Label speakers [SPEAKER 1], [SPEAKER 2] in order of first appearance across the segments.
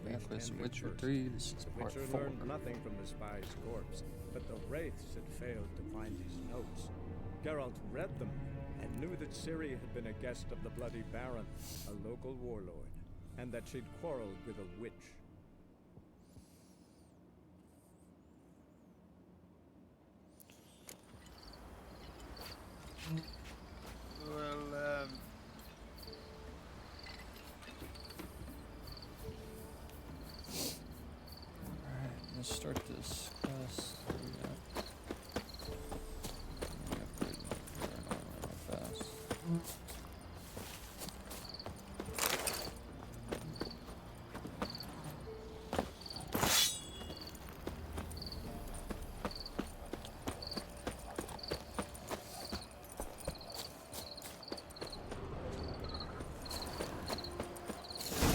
[SPEAKER 1] Banquist in Witcher 3. This is
[SPEAKER 2] The
[SPEAKER 1] part
[SPEAKER 2] Witcher
[SPEAKER 1] 4.
[SPEAKER 2] learned nothing from the spy's corpse, but the wraiths had failed to find his notes. Geralt read them and knew that Ciri had been a guest of the Bloody Baron, a local warlord, and that she'd quarreled with a witch.
[SPEAKER 3] Well,
[SPEAKER 1] Alright, let's start this quest. What do we got? Let me upgrade my paranormal real fast.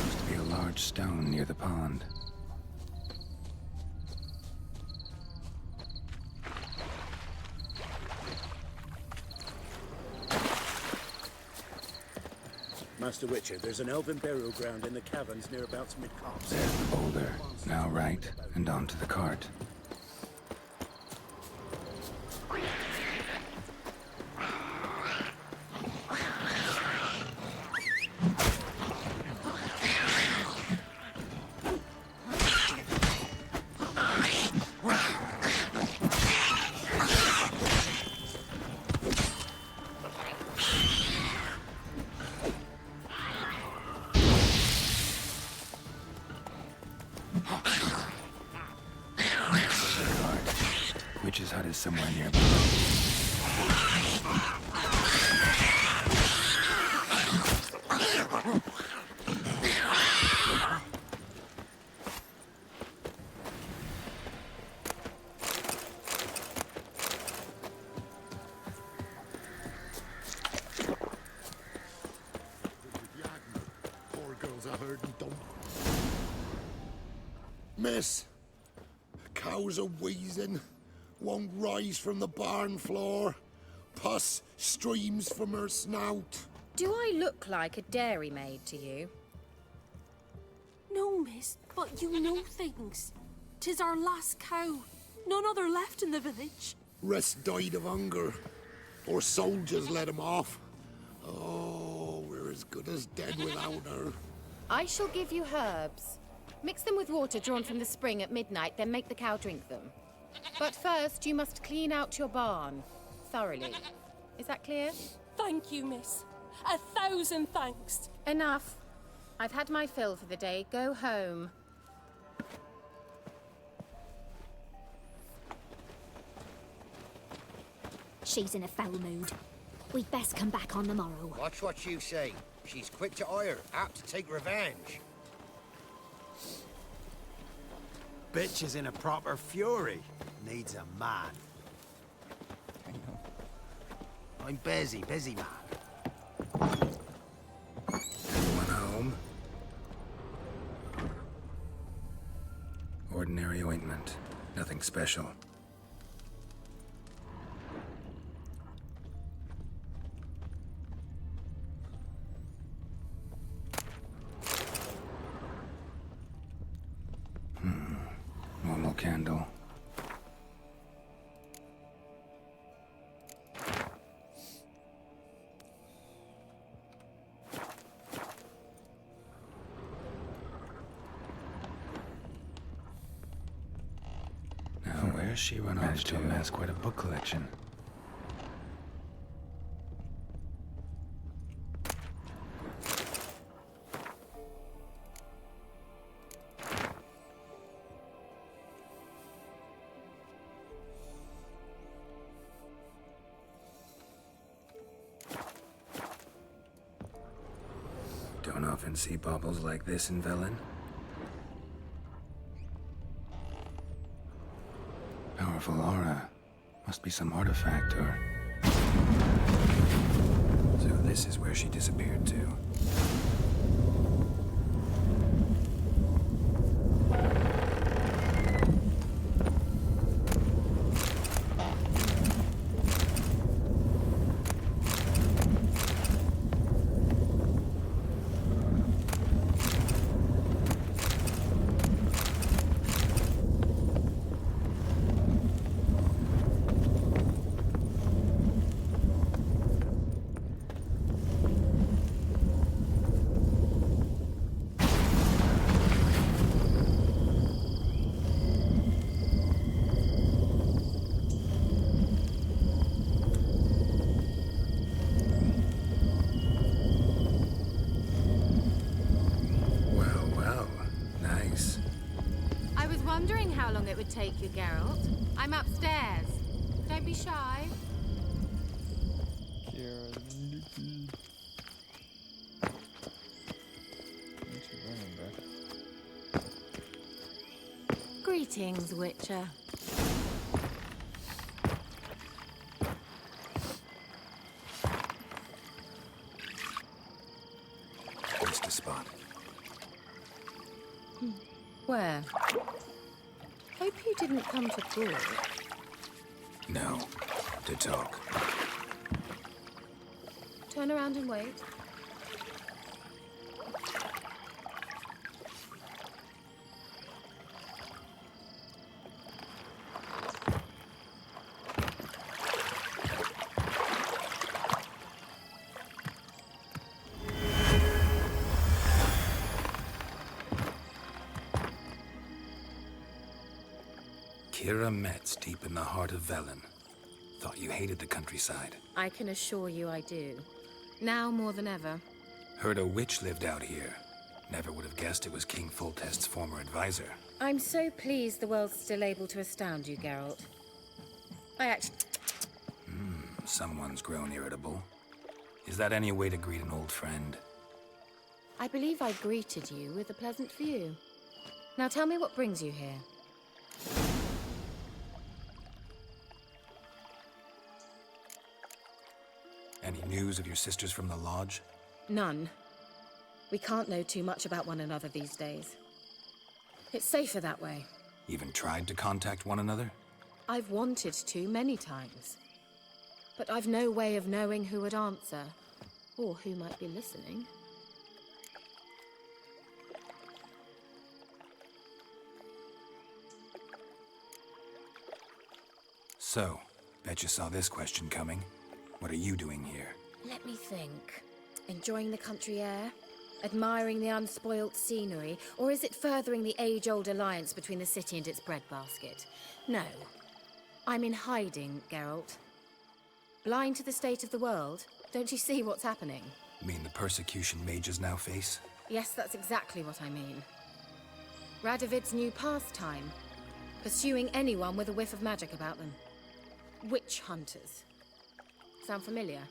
[SPEAKER 4] Used to be a large stone near the pond.
[SPEAKER 5] Master Witcher, there's an elven burial ground in the caverns nearabouts mid-copse.
[SPEAKER 4] There's the boulder. Now right, and onto the cart. Witch's hut is somewhere nearby.
[SPEAKER 6] Poor girls are herding dumb. Miss, cows are wheezing, won't rise from the barn floor. Pus streams from her snout.
[SPEAKER 7] Do I look like a dairymaid to you?
[SPEAKER 8] No, miss, but you know things. 'Tis our last cow. None other left in the village.
[SPEAKER 6] Rest died of hunger, or soldiers let him off. Oh, we're as good as dead without her.
[SPEAKER 7] I shall give you herbs. Mix them with water drawn from the spring at midnight, then make the cow drink them. But first, you must clean out your barn thoroughly. Is that clear?
[SPEAKER 8] Thank you, miss. 1,000 thanks.
[SPEAKER 7] Enough. I've had my fill for the day. Go home.
[SPEAKER 9] She's in a foul mood. We'd best come back on the morrow.
[SPEAKER 10] Watch what you say. She's quick to ire, apt to take revenge.
[SPEAKER 3] bitch is in a proper fury. Needs a man. I'm busy man.
[SPEAKER 4] Anyone home? Ordinary ointment. Nothing special. Normal candle. Now, where's she run off to? Amass quite a book collection. Don't often see baubles like this in Velen. Powerful aura. Must be some artifact or... So this is where she disappeared to.
[SPEAKER 7] was wondering how long it would take you, Geralt. I'm upstairs. Don't be shy.
[SPEAKER 1] Kira, Nuki. Thanks for bringing back.
[SPEAKER 7] Greetings, Witcher.
[SPEAKER 4] Just a spot.
[SPEAKER 7] Where? Hope you didn't come to court.
[SPEAKER 4] No. To talk.
[SPEAKER 7] Turn around and wait.
[SPEAKER 4] Kira Metz, deep in the heart of Velen. Thought you hated the countryside.
[SPEAKER 7] I can assure you I do. Now more than ever.
[SPEAKER 4] Heard a witch lived out here. Never would have guessed it was King Foltest's former advisor.
[SPEAKER 7] I'm so pleased the world's still able to astound you, Geralt. I actually...
[SPEAKER 4] Someone's grown irritable. Is that any way to greet an old friend?
[SPEAKER 7] I believe I greeted you with a pleasant view. Now tell me what brings you here.
[SPEAKER 4] Any news of your sisters from the lodge?
[SPEAKER 7] None. We can't know too much about one another these days. It's safer that way.
[SPEAKER 4] Even tried to contact one another?
[SPEAKER 7] I've wanted to many times. But I've no way of knowing who would answer, or who might be listening.
[SPEAKER 4] So, bet you saw this question coming. What are you doing here?
[SPEAKER 7] Let me think. Enjoying the country air? Admiring the unspoilt scenery? Or is it furthering the age-old alliance between the city and its breadbasket? No. I'm in hiding, Geralt. Blind to the state of the world? Don't you see what's happening?
[SPEAKER 4] Mean the persecution mages now face?
[SPEAKER 7] Yes, that's exactly what I mean. Radovid's new pastime. Pursuing anyone with a whiff of magic about them. Witch hunters. Sound familiar?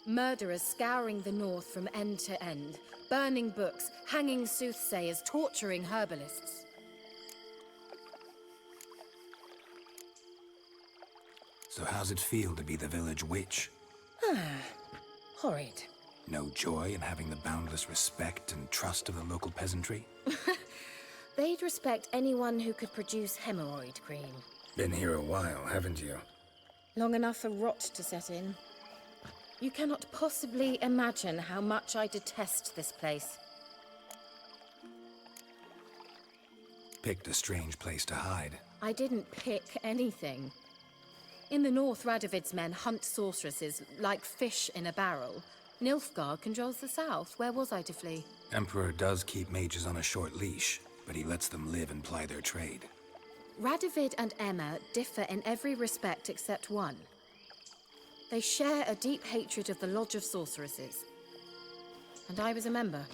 [SPEAKER 7] Murderers scouring the north from end to end, burning books, hanging soothsayers, torturing herbalists.
[SPEAKER 4] So how's it feel to be the village witch?
[SPEAKER 7] Horrid.
[SPEAKER 4] No joy in having the boundless respect and trust of the local peasantry?
[SPEAKER 7] They'd respect anyone who could produce hemorrhoid cream.
[SPEAKER 4] Been here a while, haven't you?
[SPEAKER 7] Long enough for rot to set in. You cannot possibly imagine how much I detest this place.
[SPEAKER 4] Picked a strange place to hide.
[SPEAKER 7] I didn't pick anything. In the north, Radovid's men hunt sorceresses like fish in a barrel. Nilfgaard controls the south. Where was I to flee?
[SPEAKER 4] Emperor does keep mages on a short leash, but he lets them live and ply their trade.
[SPEAKER 7] Radovid and Emma differ in every respect except one. They share a deep hatred of the Lodge of Sorceresses. And I was a member.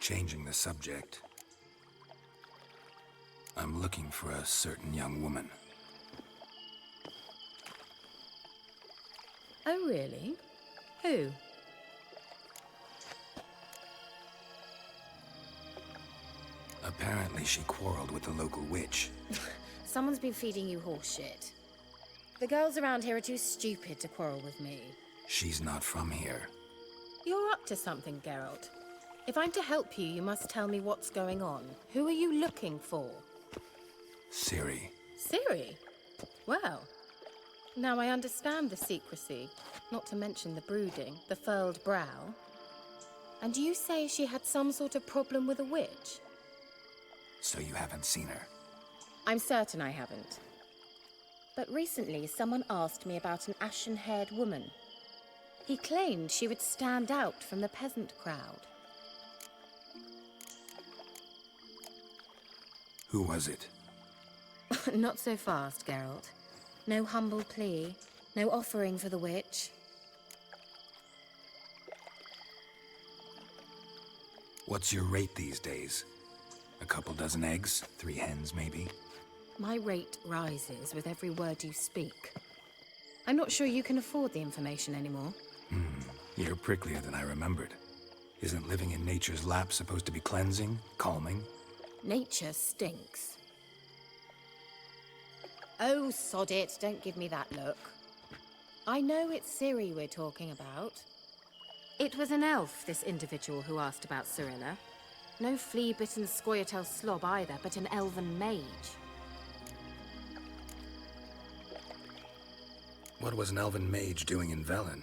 [SPEAKER 4] Changing the subject. I'm looking for a certain young woman.
[SPEAKER 7] Oh, really? Who?
[SPEAKER 4] Apparently she quarreled with the local witch.
[SPEAKER 7] Someone's been feeding you horse shit. The girls around here are too stupid to quarrel with me.
[SPEAKER 4] She's not from here.
[SPEAKER 7] You're up to something, Geralt. If I'm to help you, you must tell me what's going on. Who are you looking for?
[SPEAKER 4] Ciri.
[SPEAKER 7] Ciri? Well, now I understand the secrecy, not to mention the brooding, the furled brow. And you say she had some sort of problem with a witch?
[SPEAKER 4] So you haven't seen her?
[SPEAKER 7] I'm certain I haven't. But recently, someone asked me about an ashen-haired woman. He claimed she would stand out from the peasant crowd.
[SPEAKER 4] Who was it?
[SPEAKER 7] Not so fast, Geralt. No humble plea, no offering for the witch.
[SPEAKER 4] What's your rate these days? A couple dozen eggs? 3 hens, maybe?
[SPEAKER 7] My rate rises with every word you speak. I'm not sure you can afford the information anymore.
[SPEAKER 4] You're pricklier than I remembered. Isn't living in nature's lap supposed to be cleansing, calming?
[SPEAKER 7] Nature stinks. Oh, sod it. Don't give me that look. I know it's Ciri we're talking about. It was an elf, this individual who asked about Cirilla. No flea-bitten Scoia'tael slob either, but an elven mage.
[SPEAKER 4] What was an elven mage doing in Velen?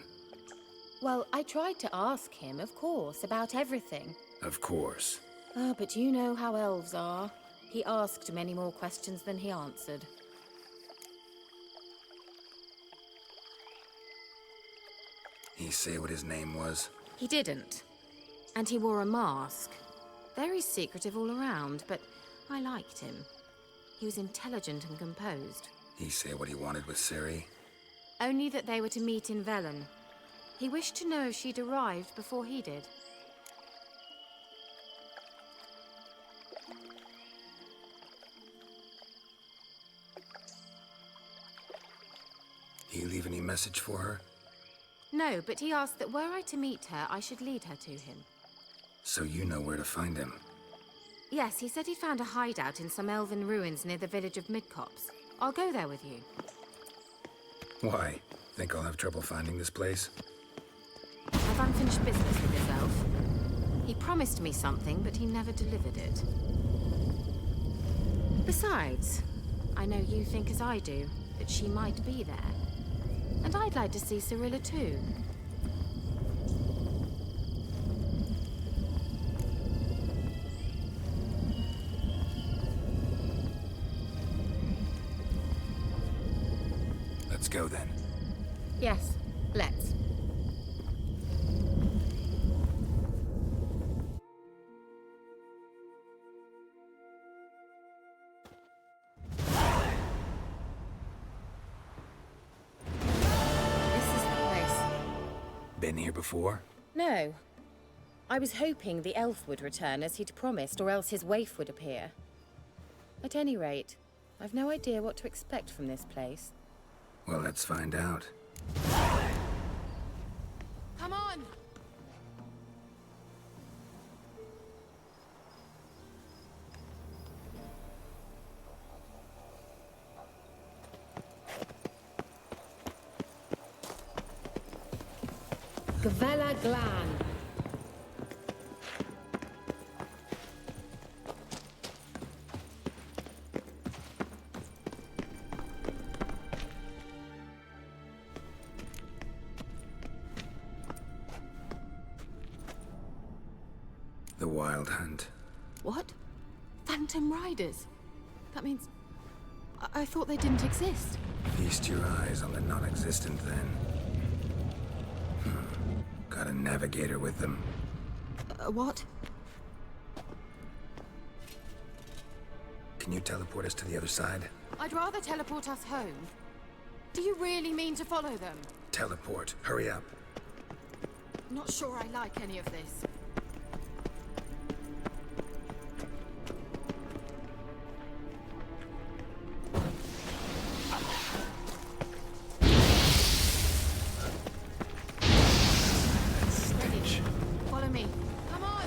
[SPEAKER 7] Well, I tried to ask him, of course, about everything.
[SPEAKER 4] Of course.
[SPEAKER 7] Ah, but you know how elves are. He asked many more questions than he answered.
[SPEAKER 4] He say what his name was?
[SPEAKER 7] He didn't. And he wore a mask. Very secretive all around, but I liked him. He was intelligent and composed.
[SPEAKER 4] He say what he wanted with Ciri?
[SPEAKER 7] Only that they were to meet in Velen. He wished to know if she'd arrived before he did.
[SPEAKER 4] He leave any message for her?
[SPEAKER 7] No, but he asked that were I to meet her, I should lead her to him.
[SPEAKER 4] So you know where to find him?
[SPEAKER 7] Yes, he said he found a hideout in some elven ruins near the village of Midcopse. I'll go there with you.
[SPEAKER 4] Why? Think I'll have trouble finding this place?
[SPEAKER 7] I've unfinished business with this elf. He promised me something, but he never delivered it. Besides, I know you think as I do, that she might be there. And I'd like to see Cirilla too.
[SPEAKER 4] Let's go then.
[SPEAKER 7] Yes, let's.
[SPEAKER 4] Been here before?
[SPEAKER 7] No. I was hoping the elf would return as he'd promised, or else his waif would appear. At any rate, I've no idea what to expect from this place.
[SPEAKER 4] Well, let's find out.
[SPEAKER 7] Come on! Gavella Glan.
[SPEAKER 4] The Wild Hunt.
[SPEAKER 8] What? Phantom Riders? That means... I thought they didn't exist.
[SPEAKER 4] Feast your eyes on the non-existent, then. Got a navigator with them.
[SPEAKER 8] What?
[SPEAKER 4] Can you teleport us to the other side?
[SPEAKER 7] I'd rather teleport us home. Do you really mean to follow them?
[SPEAKER 4] Teleport. Hurry up.
[SPEAKER 7] Not sure I like any of this. Follow me. Come on!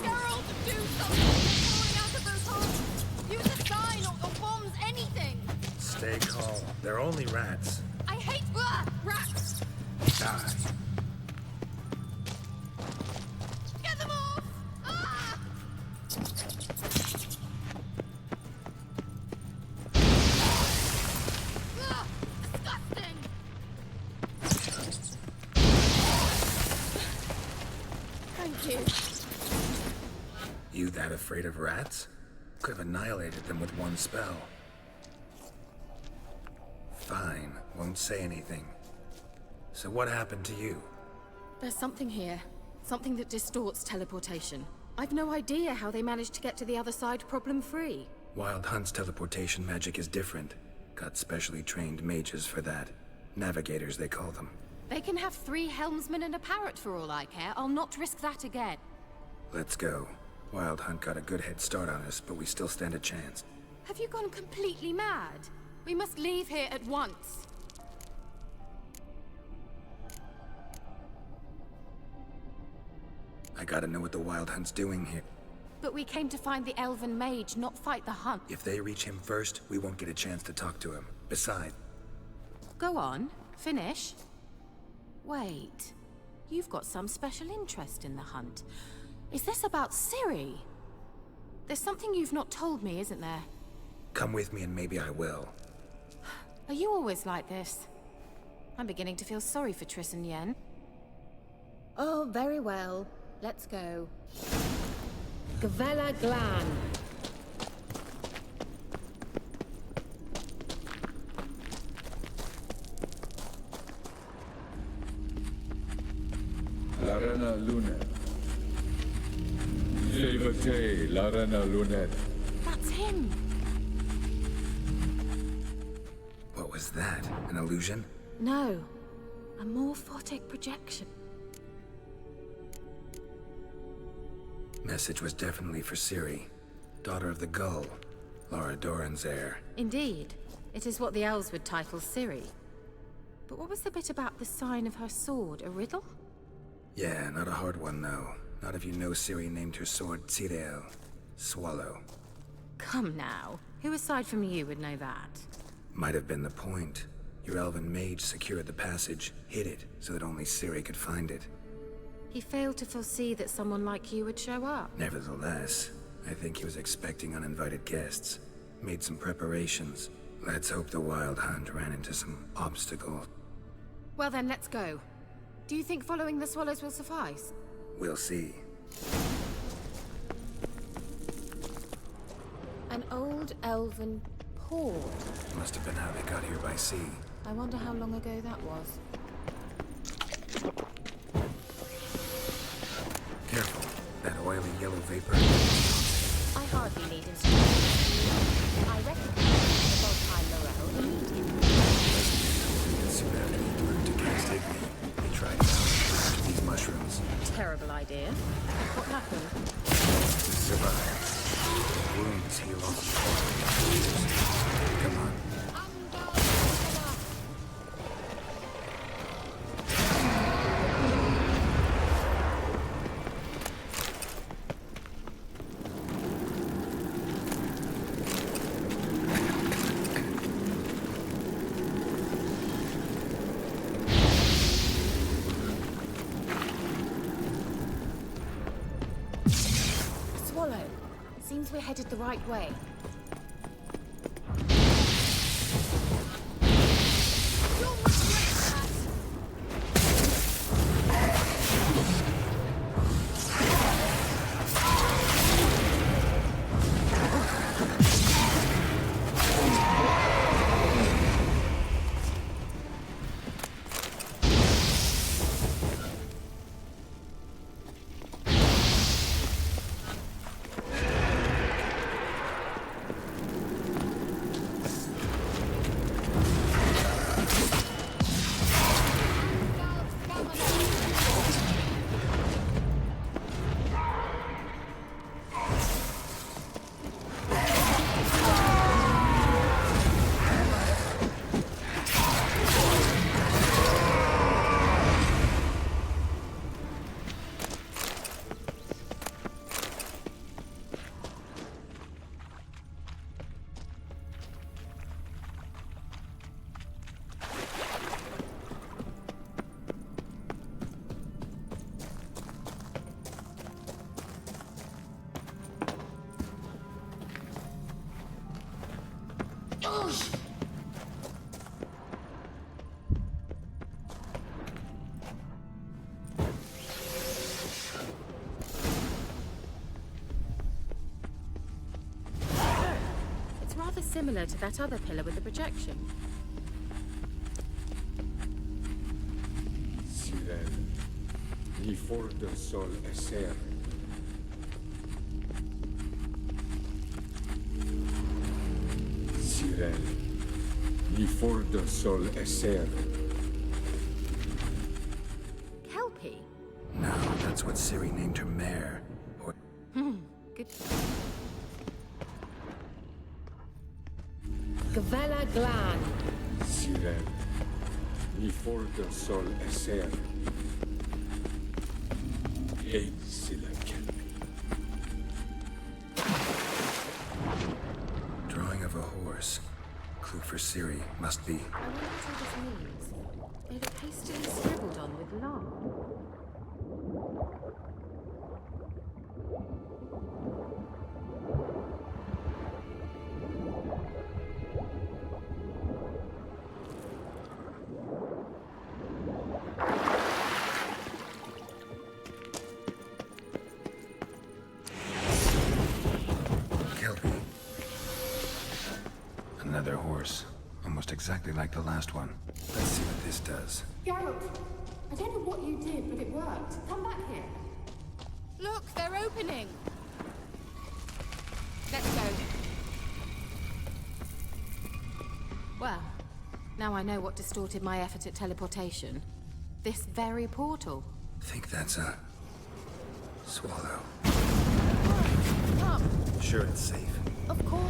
[SPEAKER 7] Geralt, do something! They're pouring out of those holes! Use a sign or bombs, anything!
[SPEAKER 4] Stay calm. They're only rats.
[SPEAKER 7] I hate rats!
[SPEAKER 4] Die.
[SPEAKER 7] Get them off! Ah! Ah, disgusting! Thank you.
[SPEAKER 4] You that afraid of rats? Could have annihilated them with one spell. Fine, won't say anything. So what happened to you?
[SPEAKER 7] There's something here. Something that distorts teleportation. I've no idea how they managed to get to the other side problem-free.
[SPEAKER 4] Wild Hunt's teleportation magic is different. Got specially trained mages for that. Navigators, they call them.
[SPEAKER 7] They can have 3 helmsmen and a parrot for all I care. I'll not risk that again.
[SPEAKER 4] Let's go. Wild Hunt got a good head start on us, but we still stand a chance.
[SPEAKER 7] Have you gone completely mad? We must leave here at once.
[SPEAKER 4] I gotta know what the Wild Hunt's doing here.
[SPEAKER 7] But we came to find the Elven Mage, not fight the Hunt.
[SPEAKER 4] If they reach him first, we won't get a chance to talk to him. Besides...
[SPEAKER 7] Go on. Finish. Wait. You've got some special interest in the Hunt. Is this about Ciri? There's something you've not told me, isn't there?
[SPEAKER 4] Come with me and maybe I will.
[SPEAKER 7] Are you always like this? I'm beginning to feel sorry for Triss and Yen. Oh, very well. Let's go. Gavella Glan.
[SPEAKER 11] Larena Lunet. Levate, Larena Lunet.
[SPEAKER 7] That's him!
[SPEAKER 4] What was that? An illusion?
[SPEAKER 7] No. A morphotic projection.
[SPEAKER 4] Message was definitely for Ciri. Daughter of the Gull. Lara Doran's heir.
[SPEAKER 7] Indeed. It is what the elves would title Ciri. But what was the bit about the sign of her sword? A riddle?
[SPEAKER 4] Yeah, not a hard one, though. Not if you know Ciri named her sword Tirael. Swallow.
[SPEAKER 7] Come now. Who aside from you would know that?
[SPEAKER 4] Might have been the point. Your elven mage secured the passage, hid it, so that only Ciri could find it.
[SPEAKER 7] He failed to foresee that someone like you would show up.
[SPEAKER 4] Nevertheless, I think he was expecting uninvited guests. Made some preparations. Let's hope the Wild Hunt ran into some obstacles.
[SPEAKER 7] Well then, let's go. Do you think following the swallows will suffice?
[SPEAKER 4] We'll see.
[SPEAKER 7] An old elven port.
[SPEAKER 4] Must have been how they got here by sea.
[SPEAKER 7] I wonder how long ago that was.
[SPEAKER 4] Careful. That oily yellow vapor.
[SPEAKER 9] I hardly need instructions. I recognize the Volkheim Morel immediately.
[SPEAKER 4] Soon after he learned to cast Igni, they tried to these mushrooms.
[SPEAKER 7] Terrible idea. What happened?
[SPEAKER 4] Survive. Wounds heal off the Come on.
[SPEAKER 7] Swallow. Seems we're headed the right way. similar to that other pillar with the projection.
[SPEAKER 11] Sirel, gli forte sol esser. Sirel, gli forte sol esser.
[SPEAKER 7] Kelpie?
[SPEAKER 4] No, that's what Ciri named her mare. Or
[SPEAKER 7] Good. Gavella Glan.
[SPEAKER 11] Sirel, gli forte sol esser. Ein sila kelpi.
[SPEAKER 4] drawing of a horse. Clue for Ciri must be.
[SPEAKER 7] I wonder what all this means. They look hastily scribbled on with lard.
[SPEAKER 4] Another horse. Almost exactly like the last one. Let's see what this does.
[SPEAKER 12] Geralt, I don't know what you did, but it worked. Come back here.
[SPEAKER 7] Look, they're opening! Let's go. Well, now I know what distorted my effort at teleportation. This very portal.
[SPEAKER 4] Think that's a swallow.
[SPEAKER 7] Come,
[SPEAKER 4] Sure it's safe.
[SPEAKER 7] of course.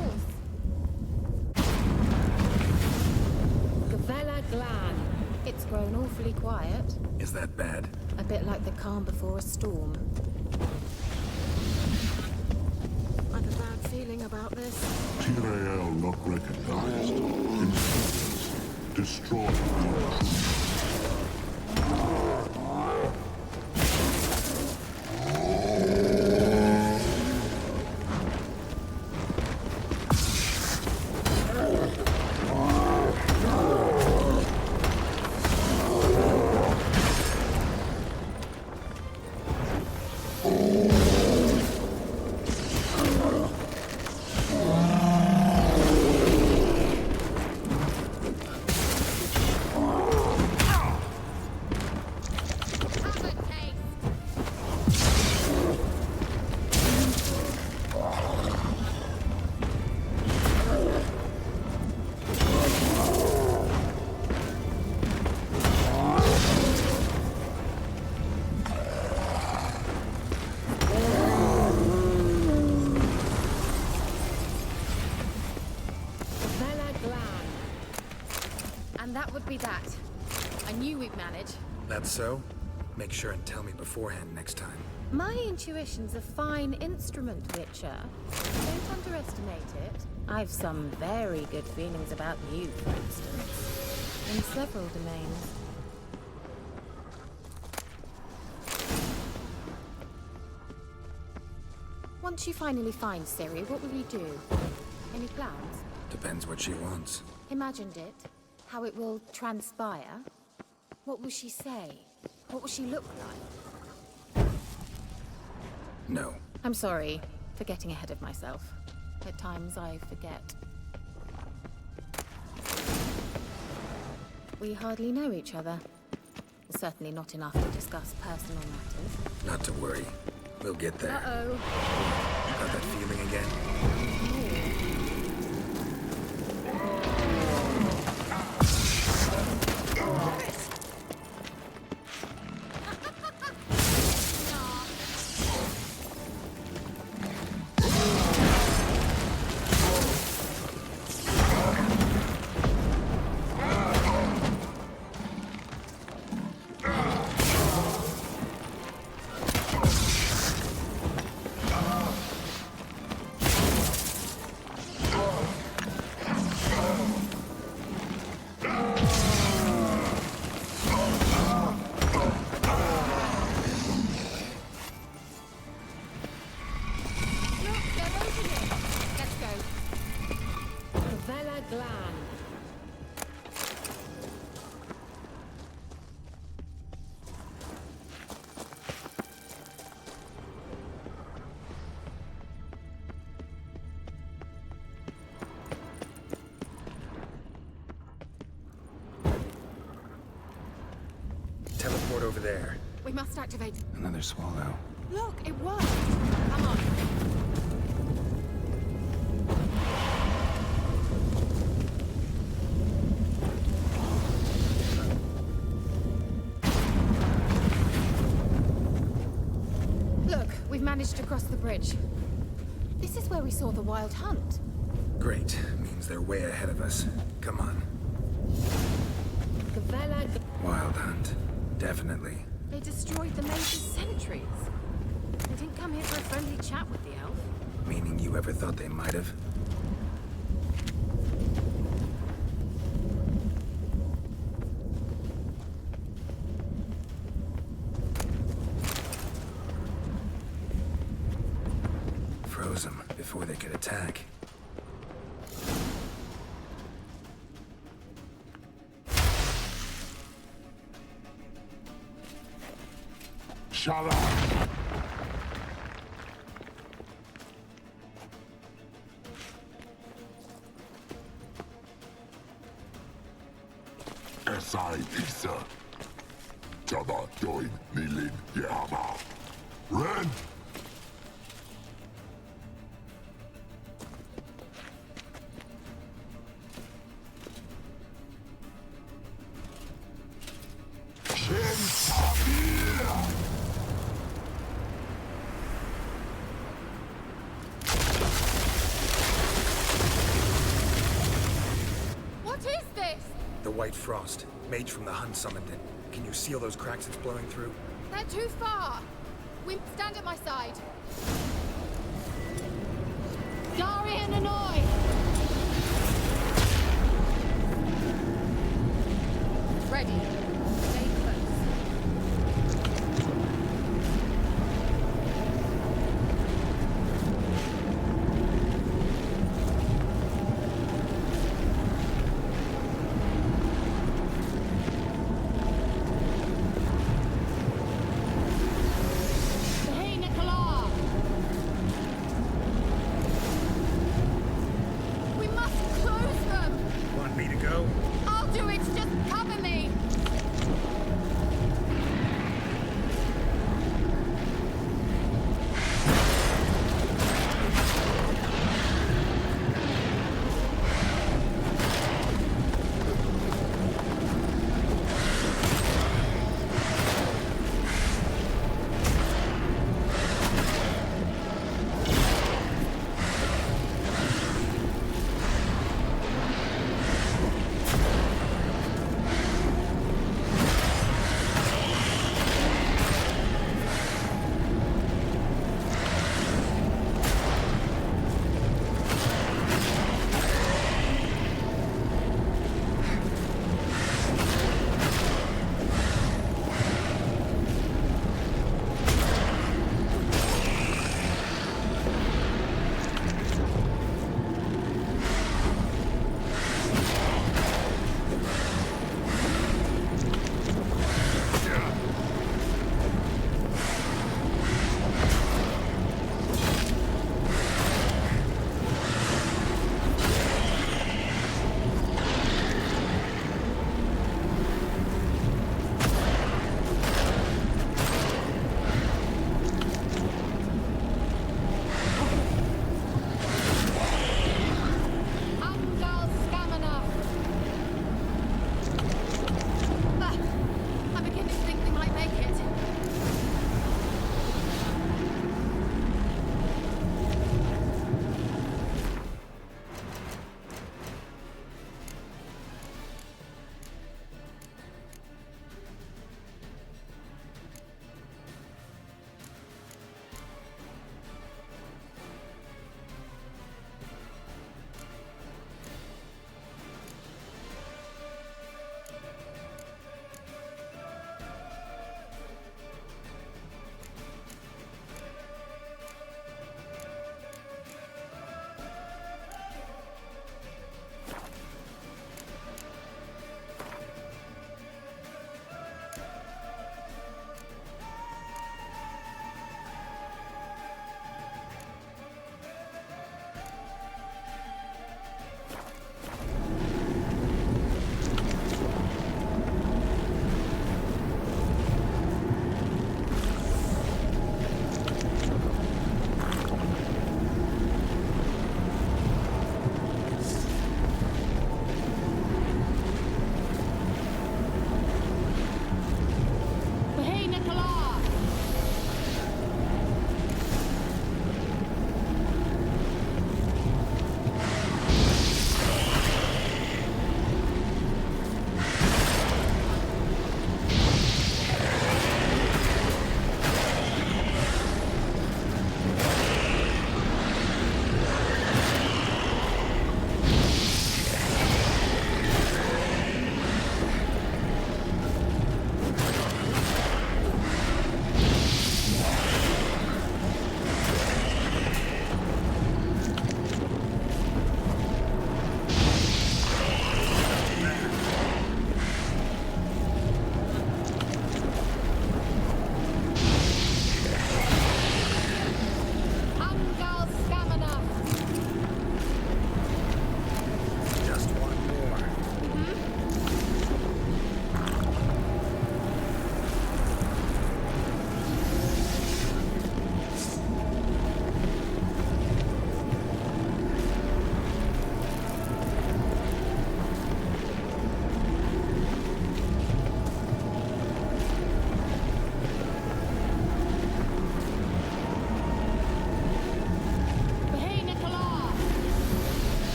[SPEAKER 7] Gavella Glan. It's grown awfully quiet.
[SPEAKER 4] Is that bad?
[SPEAKER 7] A bit like the calm before a storm. I've a bad feeling about this.
[SPEAKER 6] Tyrael not recognized. Intelligence destroyed.
[SPEAKER 7] And that would be that. I knew we'd manage.
[SPEAKER 4] That's so? Make sure and tell me beforehand next time.
[SPEAKER 7] My intuition's a fine instrument, Witcher. Don't underestimate it. I've some very good feelings about you, for instance. In several domains. Once you finally find Ciri, what will you do? Any plans?
[SPEAKER 4] Depends what she wants.
[SPEAKER 7] Imagined it? How it will transpire? What will she say? What will she look like?
[SPEAKER 4] No.
[SPEAKER 7] I'm sorry for getting ahead of myself. At times I forget. We hardly know each other. Well, certainly not enough to discuss personal matters.
[SPEAKER 4] Not to worry. We'll get there.
[SPEAKER 7] Uh-oh.
[SPEAKER 4] Got that feeling again? over there.
[SPEAKER 7] We must activate.
[SPEAKER 4] Another swallow.
[SPEAKER 7] Look, it worked. Come on. Look, we've managed to cross the bridge. This is where we saw the Wild Hunt.
[SPEAKER 4] Great. Means they're way ahead of us. Come on. Wild Hunt. Definitely.
[SPEAKER 7] They destroyed the Mage's sentries. They didn't come here for a friendly chat with the elf.
[SPEAKER 4] Meaning you ever thought they might have? Froze them before they could attack.
[SPEAKER 6] Shut up! Esai Isa. Jada Doin Nilin Yama. Ren!
[SPEAKER 7] What is this?
[SPEAKER 4] The White Frost. Mage from the Hunt summoned it. Can you seal those cracks it's blowing through?
[SPEAKER 7] They're too far. We stand at my side. Darian Annoy! Ready. Stay close. Hey, Nicola! We must close them!
[SPEAKER 4] Want me to go?
[SPEAKER 7] I'll do it, just cover me!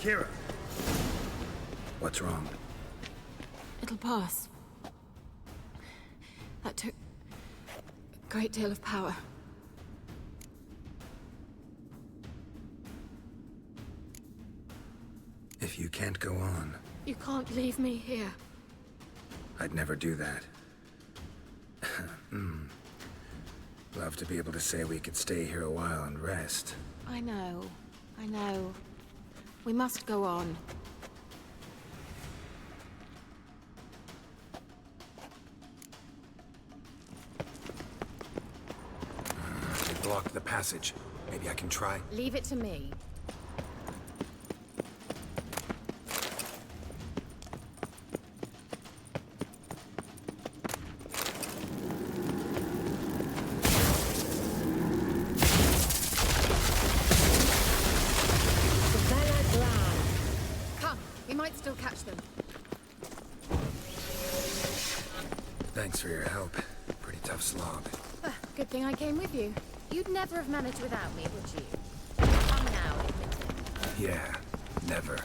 [SPEAKER 4] Kira! What's wrong?
[SPEAKER 8] It'll pass. That took a great deal of power.
[SPEAKER 4] If you can't go on,
[SPEAKER 8] You can't leave me here.
[SPEAKER 4] I'd never do that. Love to be able to say we could stay here a while and rest.
[SPEAKER 8] I know. I know. We must go on.
[SPEAKER 4] They blocked the passage. Maybe I can try.
[SPEAKER 7] Leave it to me. Come, we might still catch them.
[SPEAKER 4] Thanks for your help. Pretty tough slog.
[SPEAKER 7] Good thing I came with you. You'd never have managed without me, would you? Come now, admit it.
[SPEAKER 4] Yeah, never.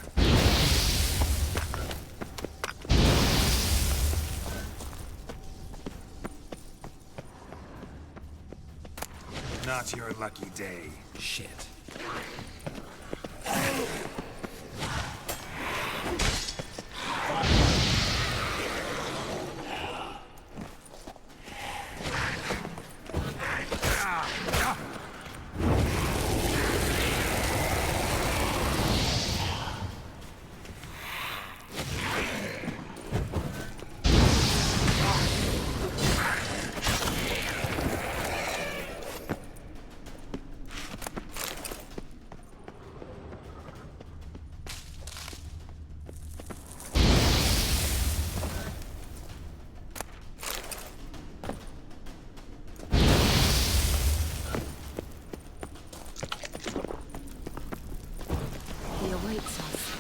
[SPEAKER 4] Not your lucky day. Shit.
[SPEAKER 8] He awaits us.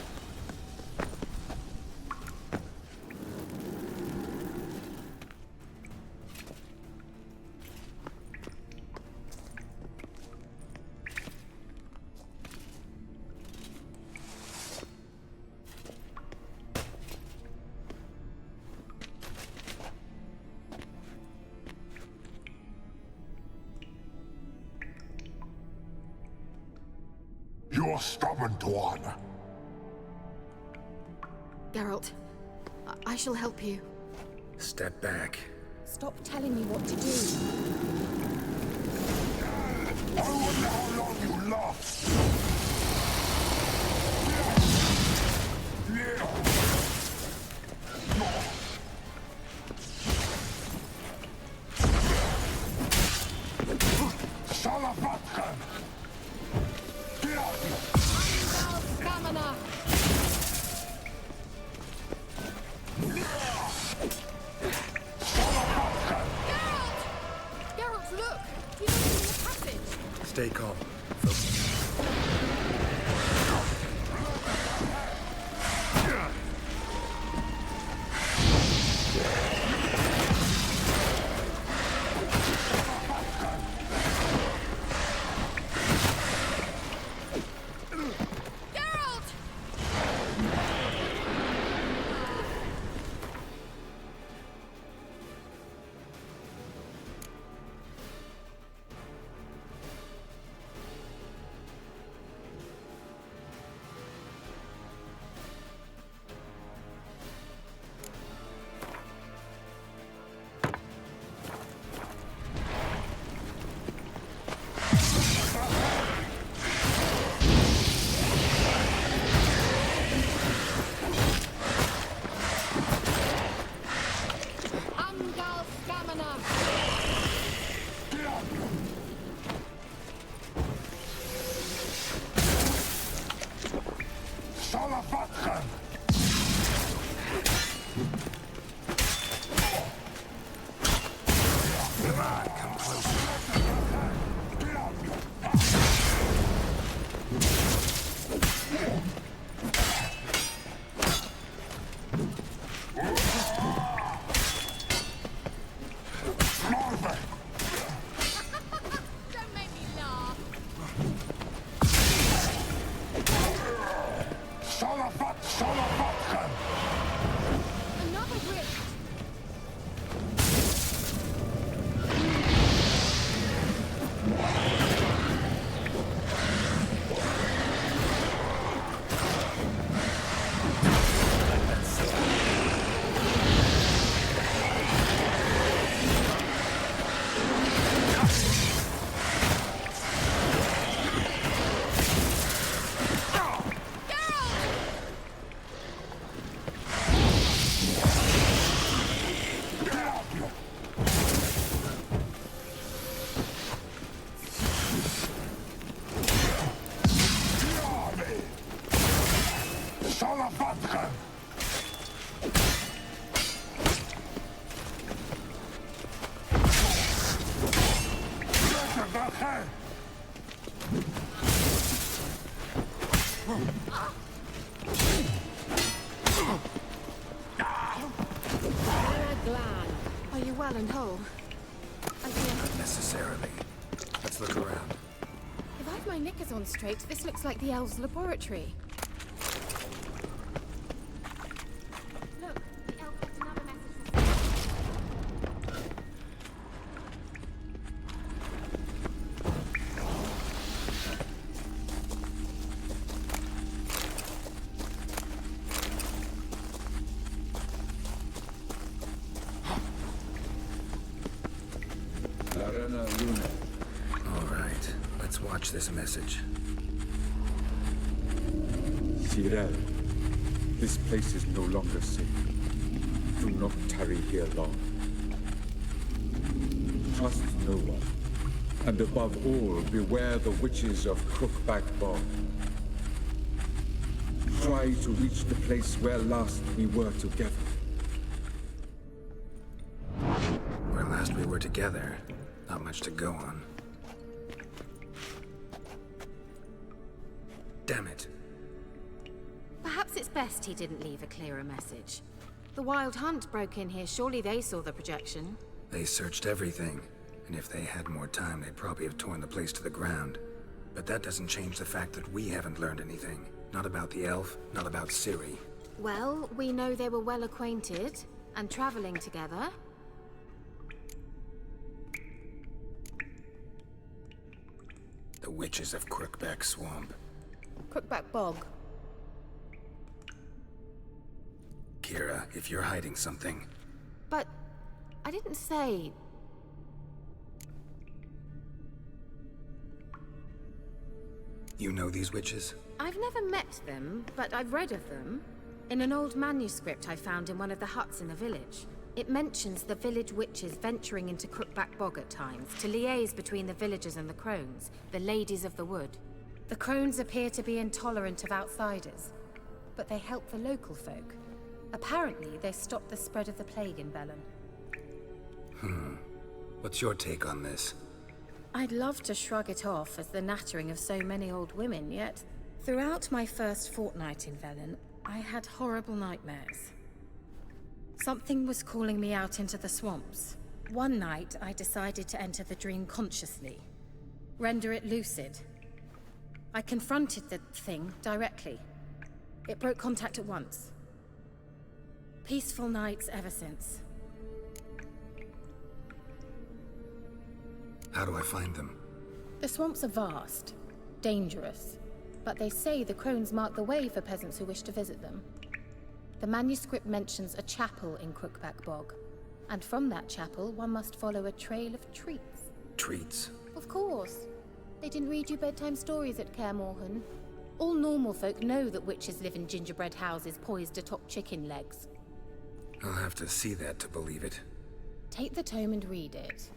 [SPEAKER 6] You're stubborn, Tuan.
[SPEAKER 8] Geralt, I shall help you.
[SPEAKER 4] Step back.
[SPEAKER 7] Stop telling me what to do.
[SPEAKER 6] I wonder how long you last. Salavatkan! Get out here!
[SPEAKER 7] Stamina! Geralt, look! He's in the passage!
[SPEAKER 4] Stay calm. Focus.
[SPEAKER 7] Amgal Stamina!
[SPEAKER 6] Salavatkan!
[SPEAKER 4] Come on, come closer.
[SPEAKER 7] Don't make me laugh! Another rift! Are you well and whole?
[SPEAKER 4] Not necessarily. Let's look around.
[SPEAKER 7] If I've my knickers on straight, this looks like the elves' laboratory. Look, the elf left another message for Sarah.
[SPEAKER 11] Larena Luna.
[SPEAKER 4] All right, let's watch this message.
[SPEAKER 11] Cyril, this place is no longer safe. Do not tarry here long. Trust no one. And above all, beware the witches of Crookback Bog. Try to reach the place where last we were together.
[SPEAKER 4] Where last we were together, not much to go on. Damn it.
[SPEAKER 7] Perhaps it's best he didn't leave a clearer message. The Wild Hunt broke in here. Surely they saw the projection.
[SPEAKER 4] They searched everything, and if they had more time, they'd probably have torn the place to the ground. But that doesn't change the fact that we haven't learned anything. Not about the elf, not about Ciri.
[SPEAKER 7] Well, we know they were well acquainted and traveling together.
[SPEAKER 4] The witches of Crookback Swamp.
[SPEAKER 7] Crookback Bog.
[SPEAKER 4] Kira, if you're hiding something...
[SPEAKER 7] But I didn't say...
[SPEAKER 4] You know these witches?
[SPEAKER 7] I've never met them, but I've read of them. In an old manuscript I found in one of the huts in the village. It mentions the village witches venturing into Crookback Bog at times to liaise between the villagers and the crones, the ladies of the wood. The crones appear to be intolerant of outsiders, but they help the local folk. Apparently, they stopped the spread of the plague in Velen.
[SPEAKER 4] What's your take on this?
[SPEAKER 7] I'd love to shrug it off as the nattering of so many old women, yet throughout my first fortnight in Velen, I had horrible nightmares. Something was calling me out into the swamps. One night, I decided to enter the dream consciously, render it lucid. I confronted the thing directly. It broke contact at once. Peaceful nights ever since.
[SPEAKER 4] How do I find them?
[SPEAKER 7] The swamps are vast, dangerous, but they say the crones mark the way for peasants who wish to visit them. The manuscript mentions a chapel in Crookback Bog, and from that chapel one must follow a trail of treats.
[SPEAKER 4] Treats?
[SPEAKER 7] Of course. They didn't read you bedtime stories at Kaer Morhen. All normal folk know that witches live in gingerbread houses poised atop chicken legs.
[SPEAKER 4] I'll have to see that to believe it.
[SPEAKER 7] Take the tome and read it.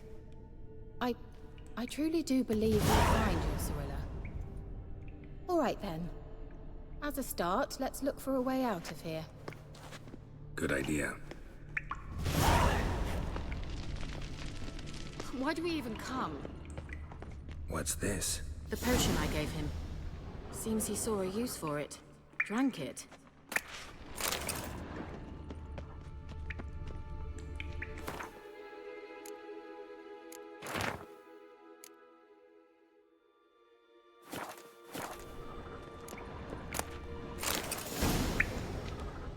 [SPEAKER 7] I truly do believe we'll find you, Cirilla. All right then. As a start, let's look for a way out of here.
[SPEAKER 4] Good idea.
[SPEAKER 7] Why do we even come?
[SPEAKER 4] What's this?
[SPEAKER 7] The potion I gave him. Seems he saw a use for it. Drank it.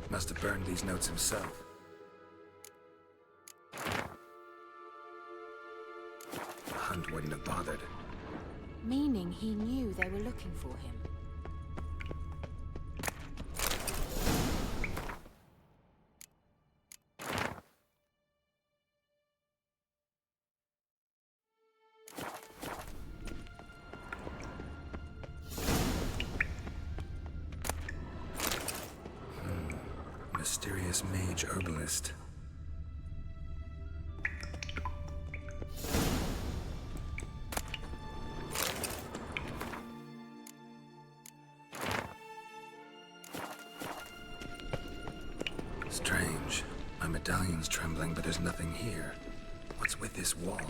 [SPEAKER 4] Must have burned these notes himself. The hunt wouldn't have bothered.
[SPEAKER 9] Meaning he knew they were looking for him.
[SPEAKER 4] Mysterious mage herbalist. Strange. My medallion's trembling, but there's nothing here. What's with this wall?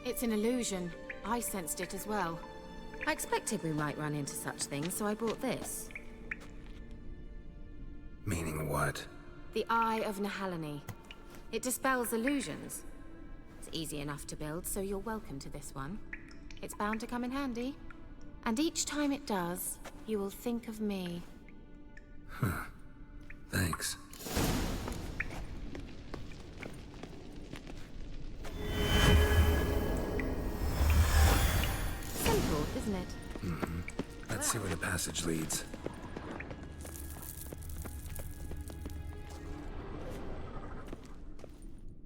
[SPEAKER 7] It's an illusion. I sensed it as well. I expected we might run into such things, so I bought this.
[SPEAKER 4] Meaning what?
[SPEAKER 7] The Eye of Nehaleni. It dispels illusions. It's easy enough to build, so you're welcome to this one. It's bound to come in handy. And each time it does, you will think of me.
[SPEAKER 4] Huh. Thanks.
[SPEAKER 7] Simple, isn't it?
[SPEAKER 4] Mm-hmm. Let's see where the passage leads.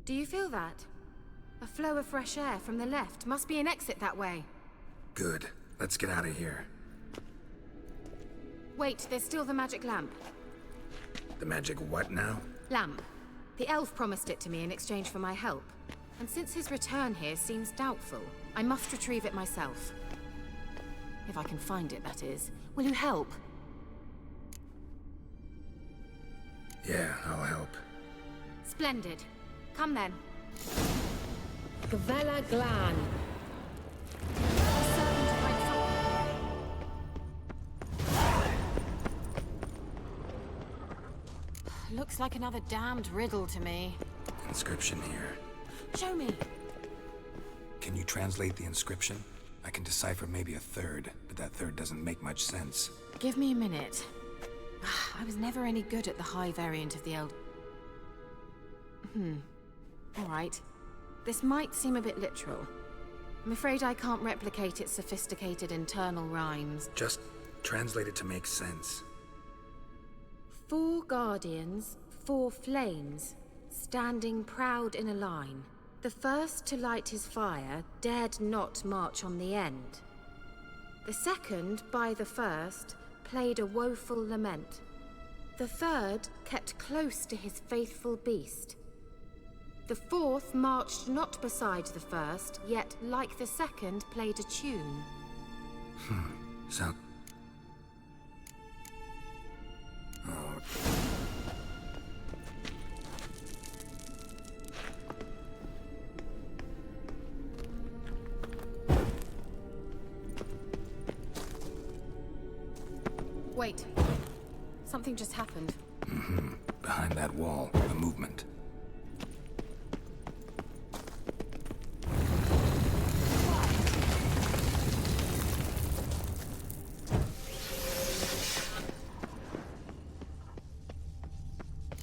[SPEAKER 7] Do you feel that? A flow of fresh air from the left. Must be an exit that way.
[SPEAKER 4] Good. Let's get out of here.
[SPEAKER 7] Wait, there's still the magic lamp.
[SPEAKER 4] The magic what now?
[SPEAKER 7] Lamp. The elf promised it to me in exchange for my help. And since his return here seems doubtful, I must retrieve it myself. If I can find it, that is. Will you help?
[SPEAKER 4] Yeah, I'll help.
[SPEAKER 7] Splendid. Come then.
[SPEAKER 9] Gvella Glan.
[SPEAKER 7] Looks like another damned riddle to me.
[SPEAKER 4] Inscription here.
[SPEAKER 7] Show me.
[SPEAKER 4] Can you translate the inscription? I can decipher maybe a third, but that third doesn't make much sense.
[SPEAKER 7] Give me a minute. I was never any good at the high variant of the Eld... All right. This might seem a bit literal. I'm afraid I can't replicate its sophisticated internal rhymes.
[SPEAKER 4] Just translate it to make sense.
[SPEAKER 7] 4 guardians, 4 flames, standing proud in a line. The first to light his fire dared not march on the end. The second, by the first, played a woeful lament. The third kept close to his faithful beast. The fourth marched not beside the first, yet, like the second, played a tune.
[SPEAKER 4] So... Oh...
[SPEAKER 7] Wait. Something just happened.
[SPEAKER 4] Behind that wall, a movement.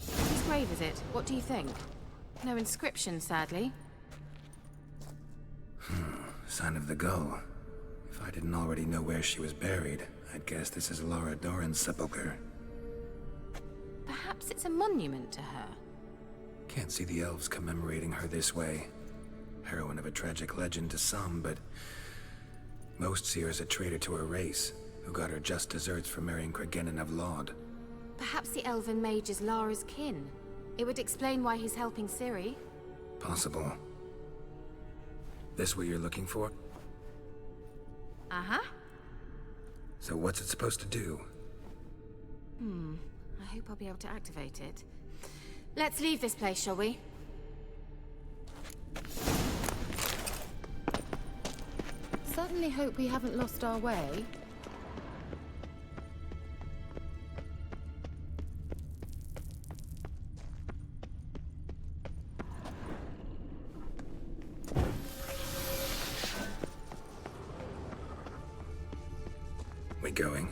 [SPEAKER 7] Whose grave is it? What do you think? No inscription, sadly.
[SPEAKER 4] Sign of the gull. If I didn't already know where she was buried, I'd guess this is Laura Doran's sepulcher.
[SPEAKER 7] Perhaps it's a monument to her.
[SPEAKER 4] Can't see the elves commemorating her this way. Heroine of a tragic legend to some, but most see her as a traitor to her race, who got her just deserts for marrying Cregennan of Laud.
[SPEAKER 7] Perhaps the elven mage is Lara's kin. It would explain why he's helping Ciri.
[SPEAKER 4] Possible. This what you're looking for?
[SPEAKER 7] Uh-huh.
[SPEAKER 4] So what's it supposed to do?
[SPEAKER 7] I hope I'll be able to activate it. Let's leave this place, shall we? Certainly hope we haven't lost our way.
[SPEAKER 4] We going?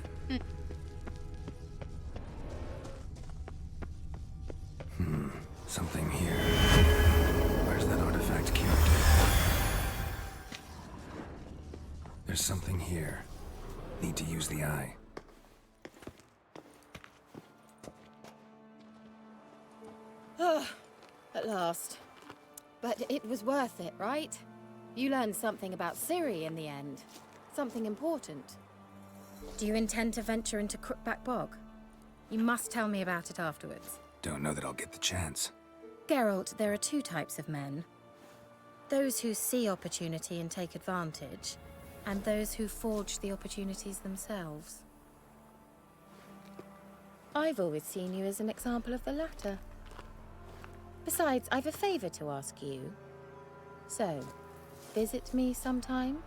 [SPEAKER 4] Something here. Where's that artifact cured? There's something here. Need to use the eye.
[SPEAKER 7] At last. But it was worth it, right? You learned something about Ciri in the end. Something important. Do you intend to venture into Crookback Bog? You must tell me about it afterwards.
[SPEAKER 4] Don't know that I'll get the chance.
[SPEAKER 7] Geralt, there are two types of men. Those who see opportunity and take advantage, and those who forge the opportunities themselves. I've always seen you as an example of the latter. Besides, I've a favor to ask you. So, visit me sometime?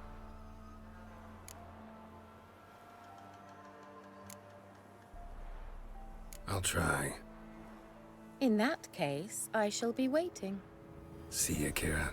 [SPEAKER 4] I'll try.
[SPEAKER 7] In that case, I shall be waiting.
[SPEAKER 4] See ya, Kira.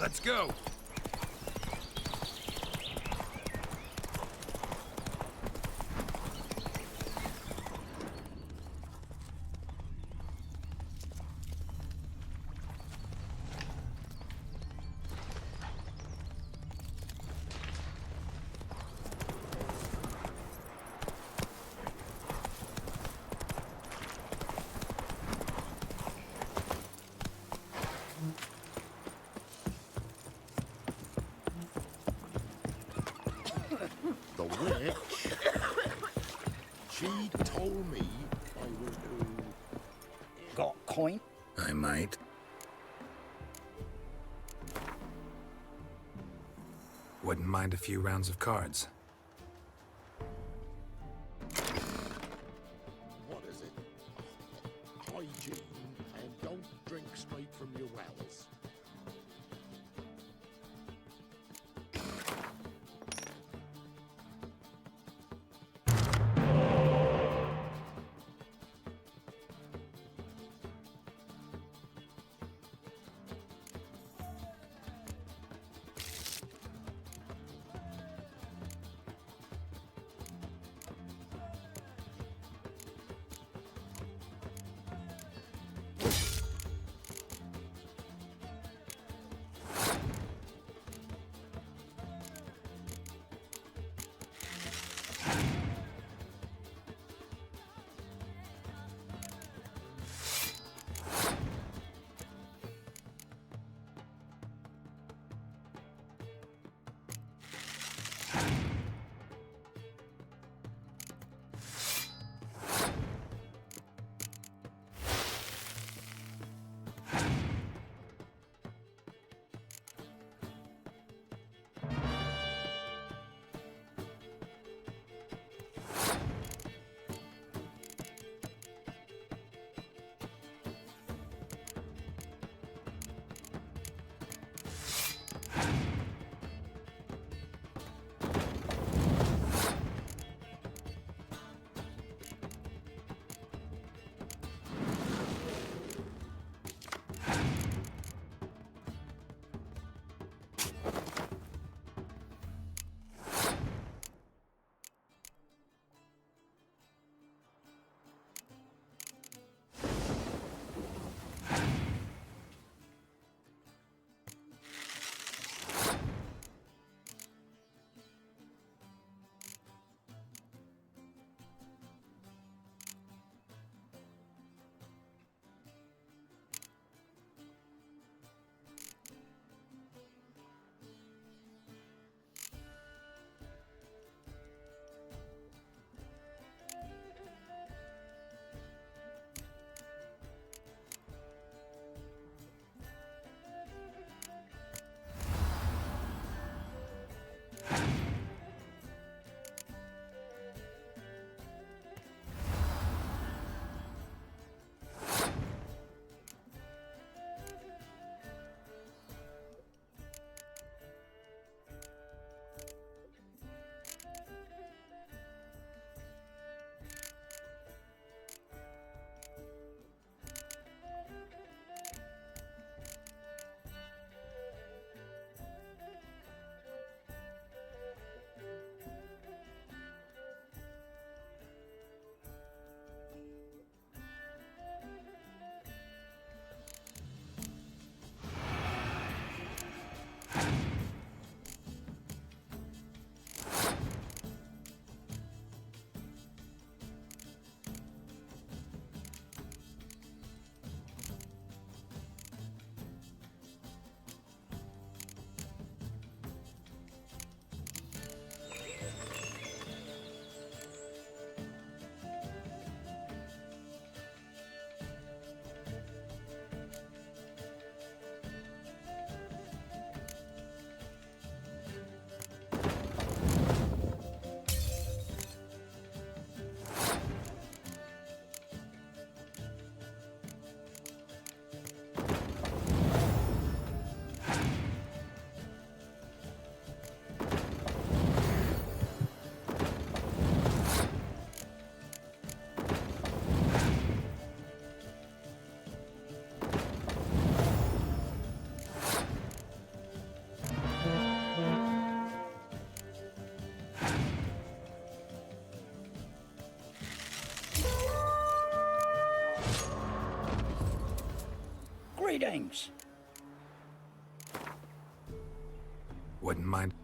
[SPEAKER 6] Let's go. The witch. She told me I was to...
[SPEAKER 10] Got coin?
[SPEAKER 4] I might. Wouldn't mind a few rounds of cards.
[SPEAKER 6] What is it? Hygiene, and don't drink straight from your wells.
[SPEAKER 10] Greetings.
[SPEAKER 4] Wouldn't mind.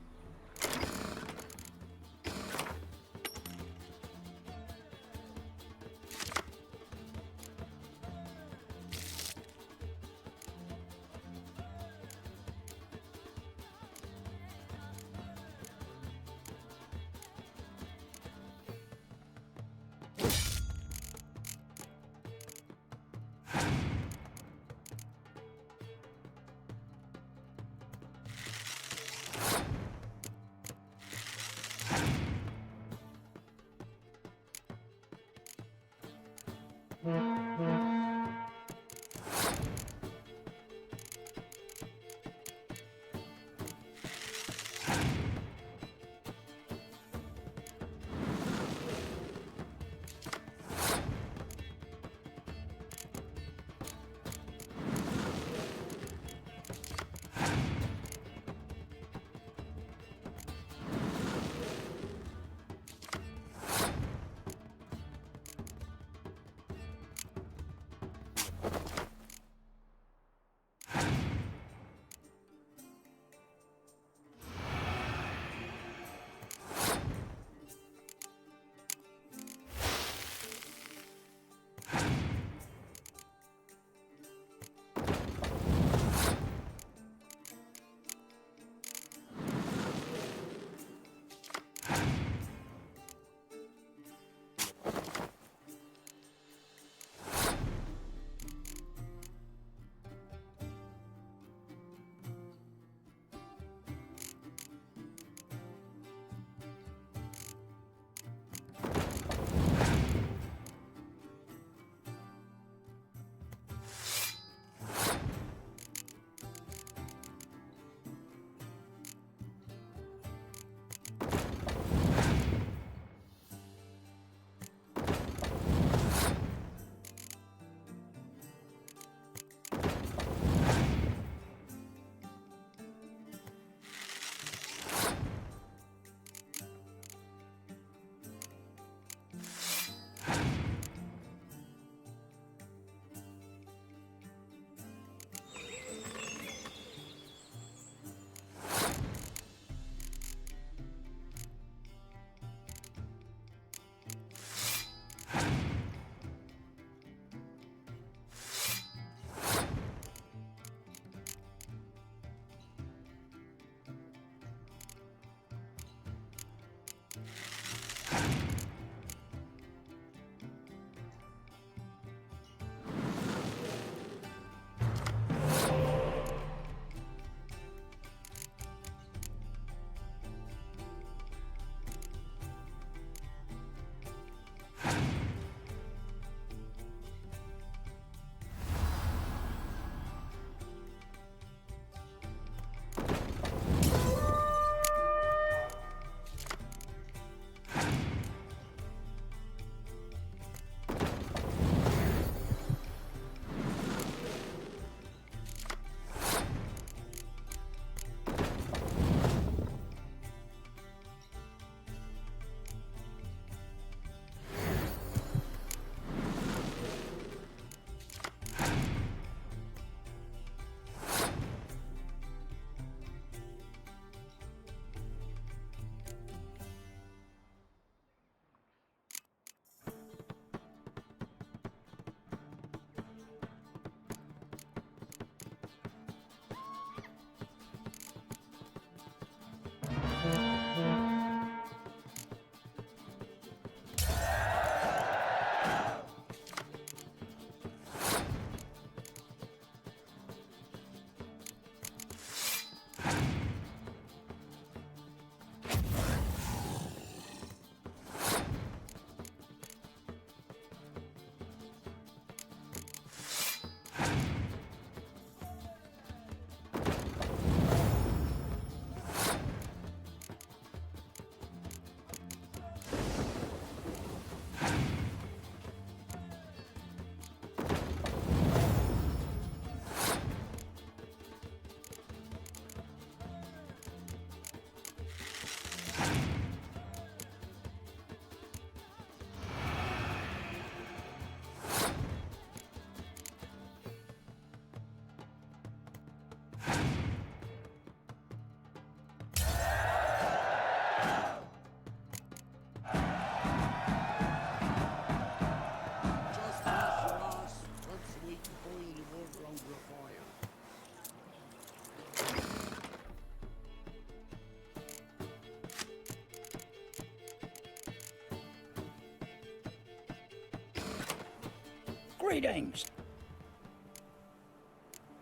[SPEAKER 13] Greetings.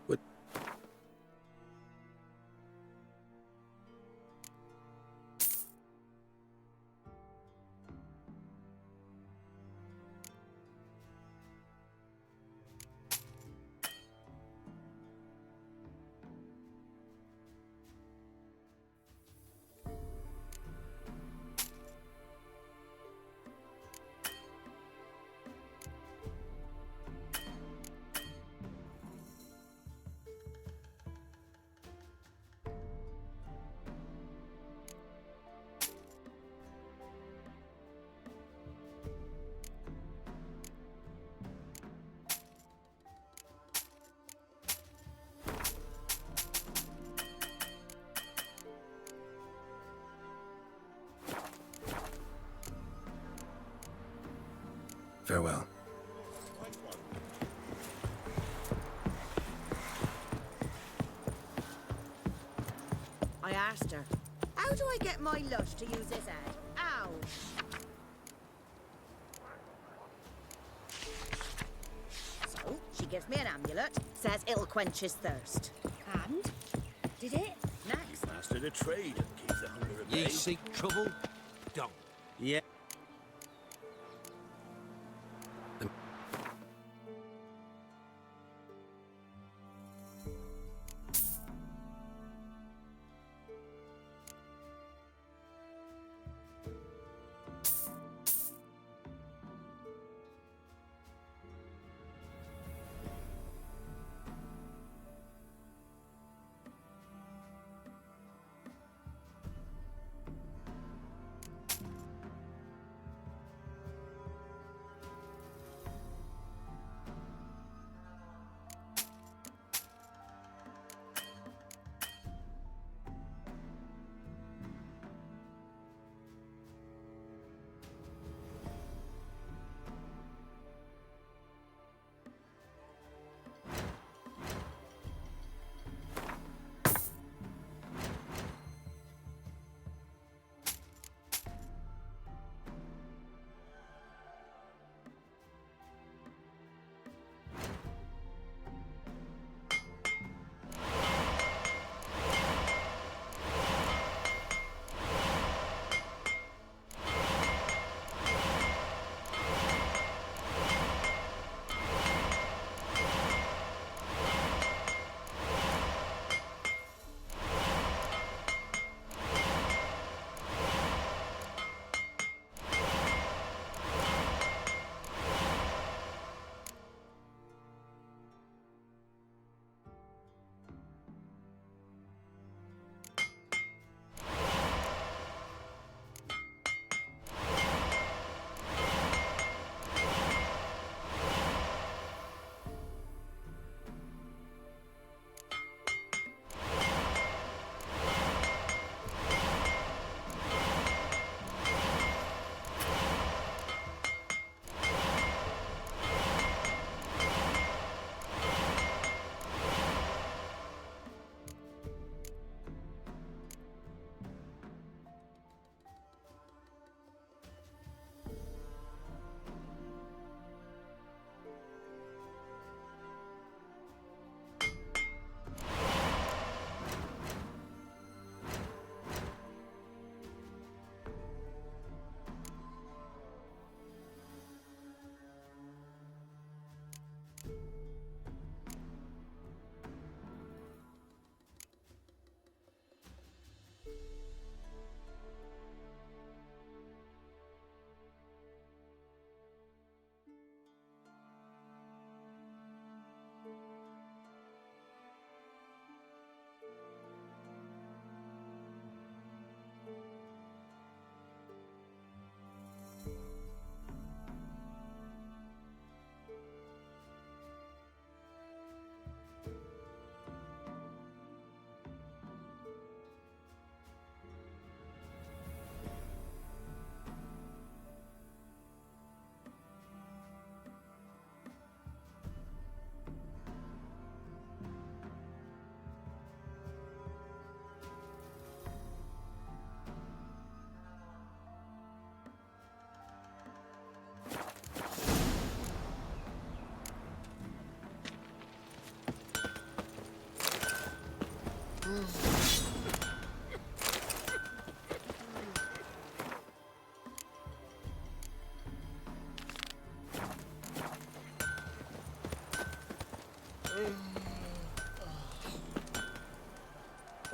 [SPEAKER 4] What? Farewell.
[SPEAKER 14] I asked her, how do I get my lush to use his head? Ow! So, she gives me an amulet, says it'll quench his thirst. And? Did it? Next.
[SPEAKER 5] Master the trade and keep the hunger at bay.
[SPEAKER 3] Ye seek trouble? Don't.
[SPEAKER 5] Yeah.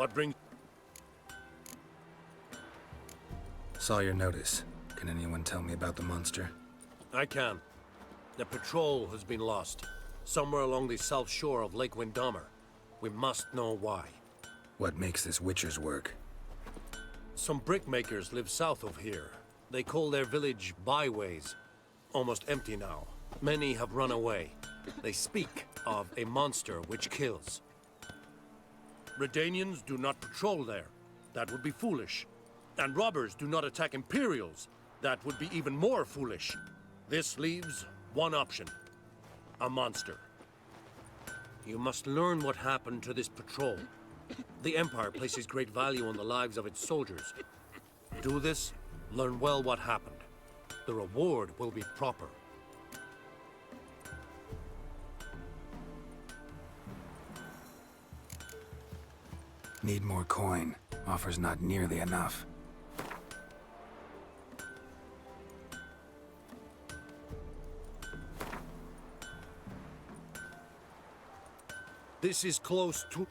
[SPEAKER 13] What brings...
[SPEAKER 4] Saw your notice. Can anyone tell me about the monster?
[SPEAKER 13] I can. The patrol has been lost. Somewhere along the south shore of Lake Windammer. We must know why.
[SPEAKER 4] What makes this Witcher's work?
[SPEAKER 13] Some brickmakers live south of here. They call their village Byways. Almost empty now. Many have run away. They speak of a monster which kills. Redanians do not patrol there. That would be foolish. And robbers do not attack Imperials. That would be even more foolish. This leaves one option. A monster. You must learn what happened to this patrol. The Empire places great value on the lives of its soldiers. Do this, learn well what happened. The reward will be proper.
[SPEAKER 4] Need more coin. Offer's not nearly enough.
[SPEAKER 13] This is close to...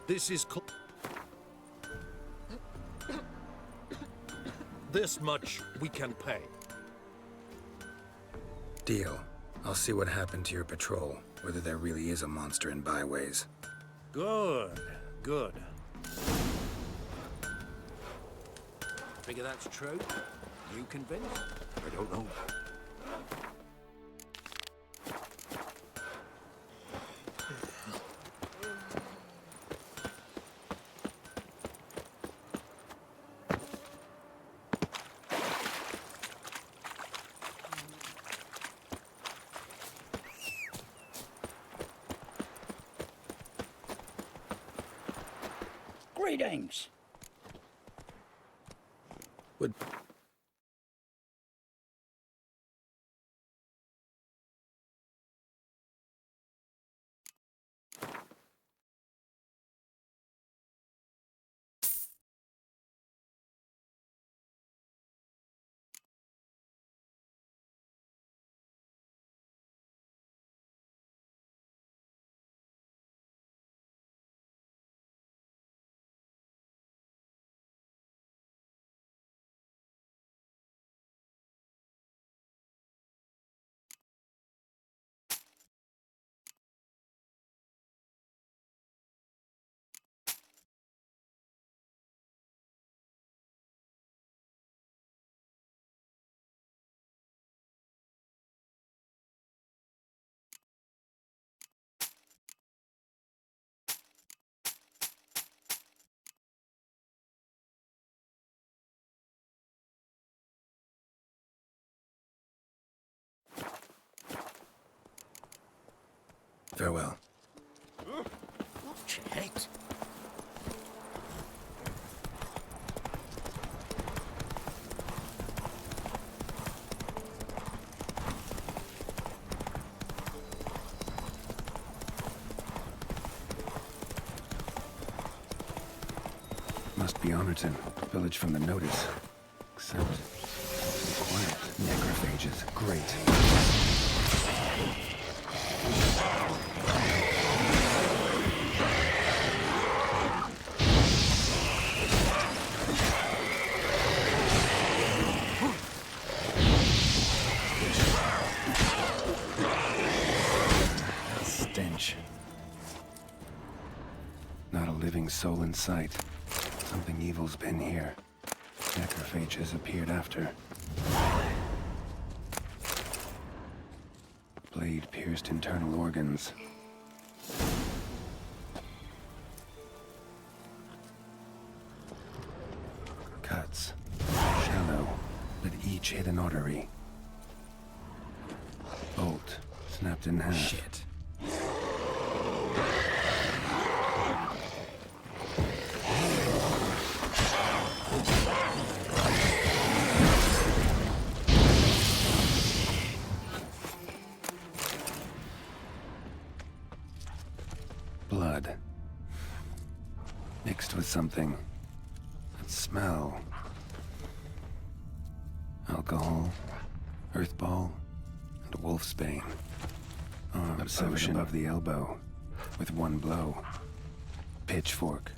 [SPEAKER 13] This is this much we can pay.
[SPEAKER 4] Deal. I'll see what happened to your patrol, whether there really is a monster in Byways.
[SPEAKER 13] Good, good. Figure that's true? You convinced? I don't know.
[SPEAKER 15] Greetings.
[SPEAKER 4] Would... Farewell.
[SPEAKER 15] Shit.
[SPEAKER 4] Must be Honorton, village from the notice. Except... quiet. Necrophages. Great. Stench. Not a living soul in sight. Something evil's been here. Necrophages appeared after. Blade pierced internal organs. Cuts. Shallow, but each hit an artery. Bolt snapped in half. Shit. Blood. Mixed with something. That smell. Alcohol, earthball, and wolfsbane. Arm severed above the elbow, with one blow. Pitchfork.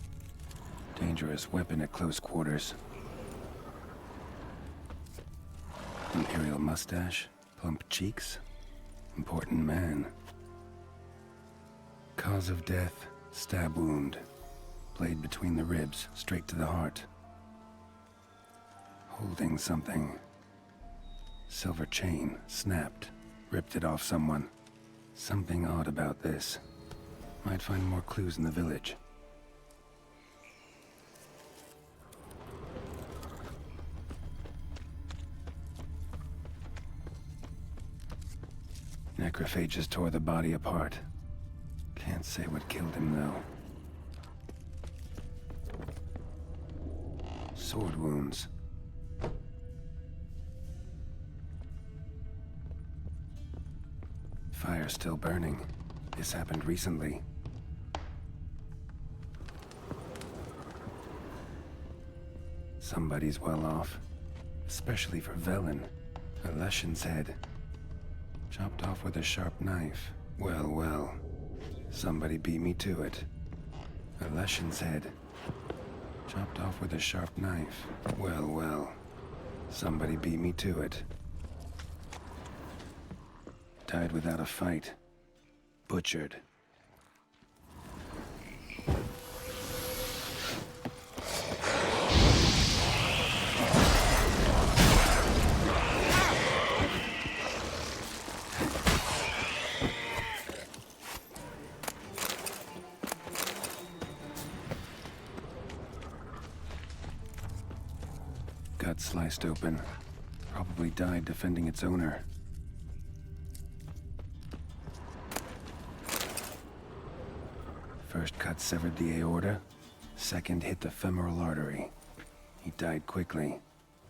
[SPEAKER 4] Dangerous weapon at close quarters. Imperial mustache, plump cheeks. Important man. Cause of death, stab wound. Blade between the ribs, straight to the heart. Holding something. Silver chain, snapped. Ripped it off someone. Something odd about this. Might find more clues in the village. Necrophages tore the body apart. Can't say what killed him, though. Sword wounds. Fire still burning. This happened recently. Somebody's well off. Especially for Velen. A Leshen's head. Chopped off with a sharp knife. Well, well. Somebody beat me to it. A Leshen's head. Chopped off with a sharp knife. Well, well. Somebody beat me to it. Died without a fight. Butchered. Gut sliced open. Probably died defending its owner. First cut severed the aorta. Second hit the femoral artery. He died quickly.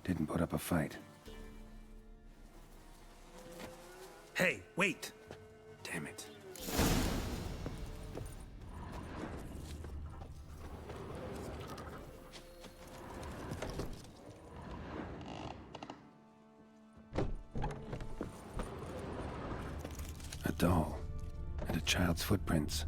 [SPEAKER 4] Didn't put up a fight.
[SPEAKER 3] Hey, wait!
[SPEAKER 4] Damn it. A doll. And a child's footprints.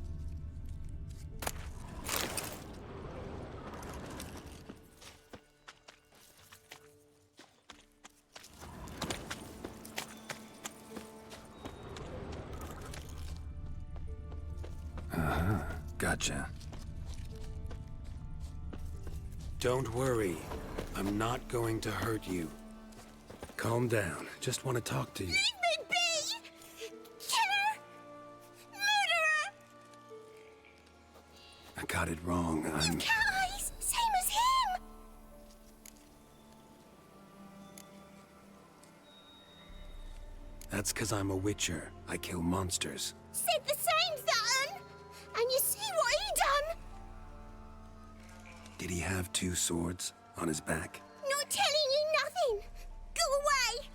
[SPEAKER 4] Gotcha. Don't worry. I'm not going to hurt you. Calm down. Just want to talk to you.
[SPEAKER 14] Leave me be! Killer! Murderer!
[SPEAKER 4] I got it wrong. I'm...
[SPEAKER 14] Cat eyes! Same as him!
[SPEAKER 4] That's 'cause I'm a witcher. I kill monsters.
[SPEAKER 14] Said the same, That'un! And you see what he done?
[SPEAKER 4] Did he have two swords on his back?
[SPEAKER 14] Not telling you nothing! Go away!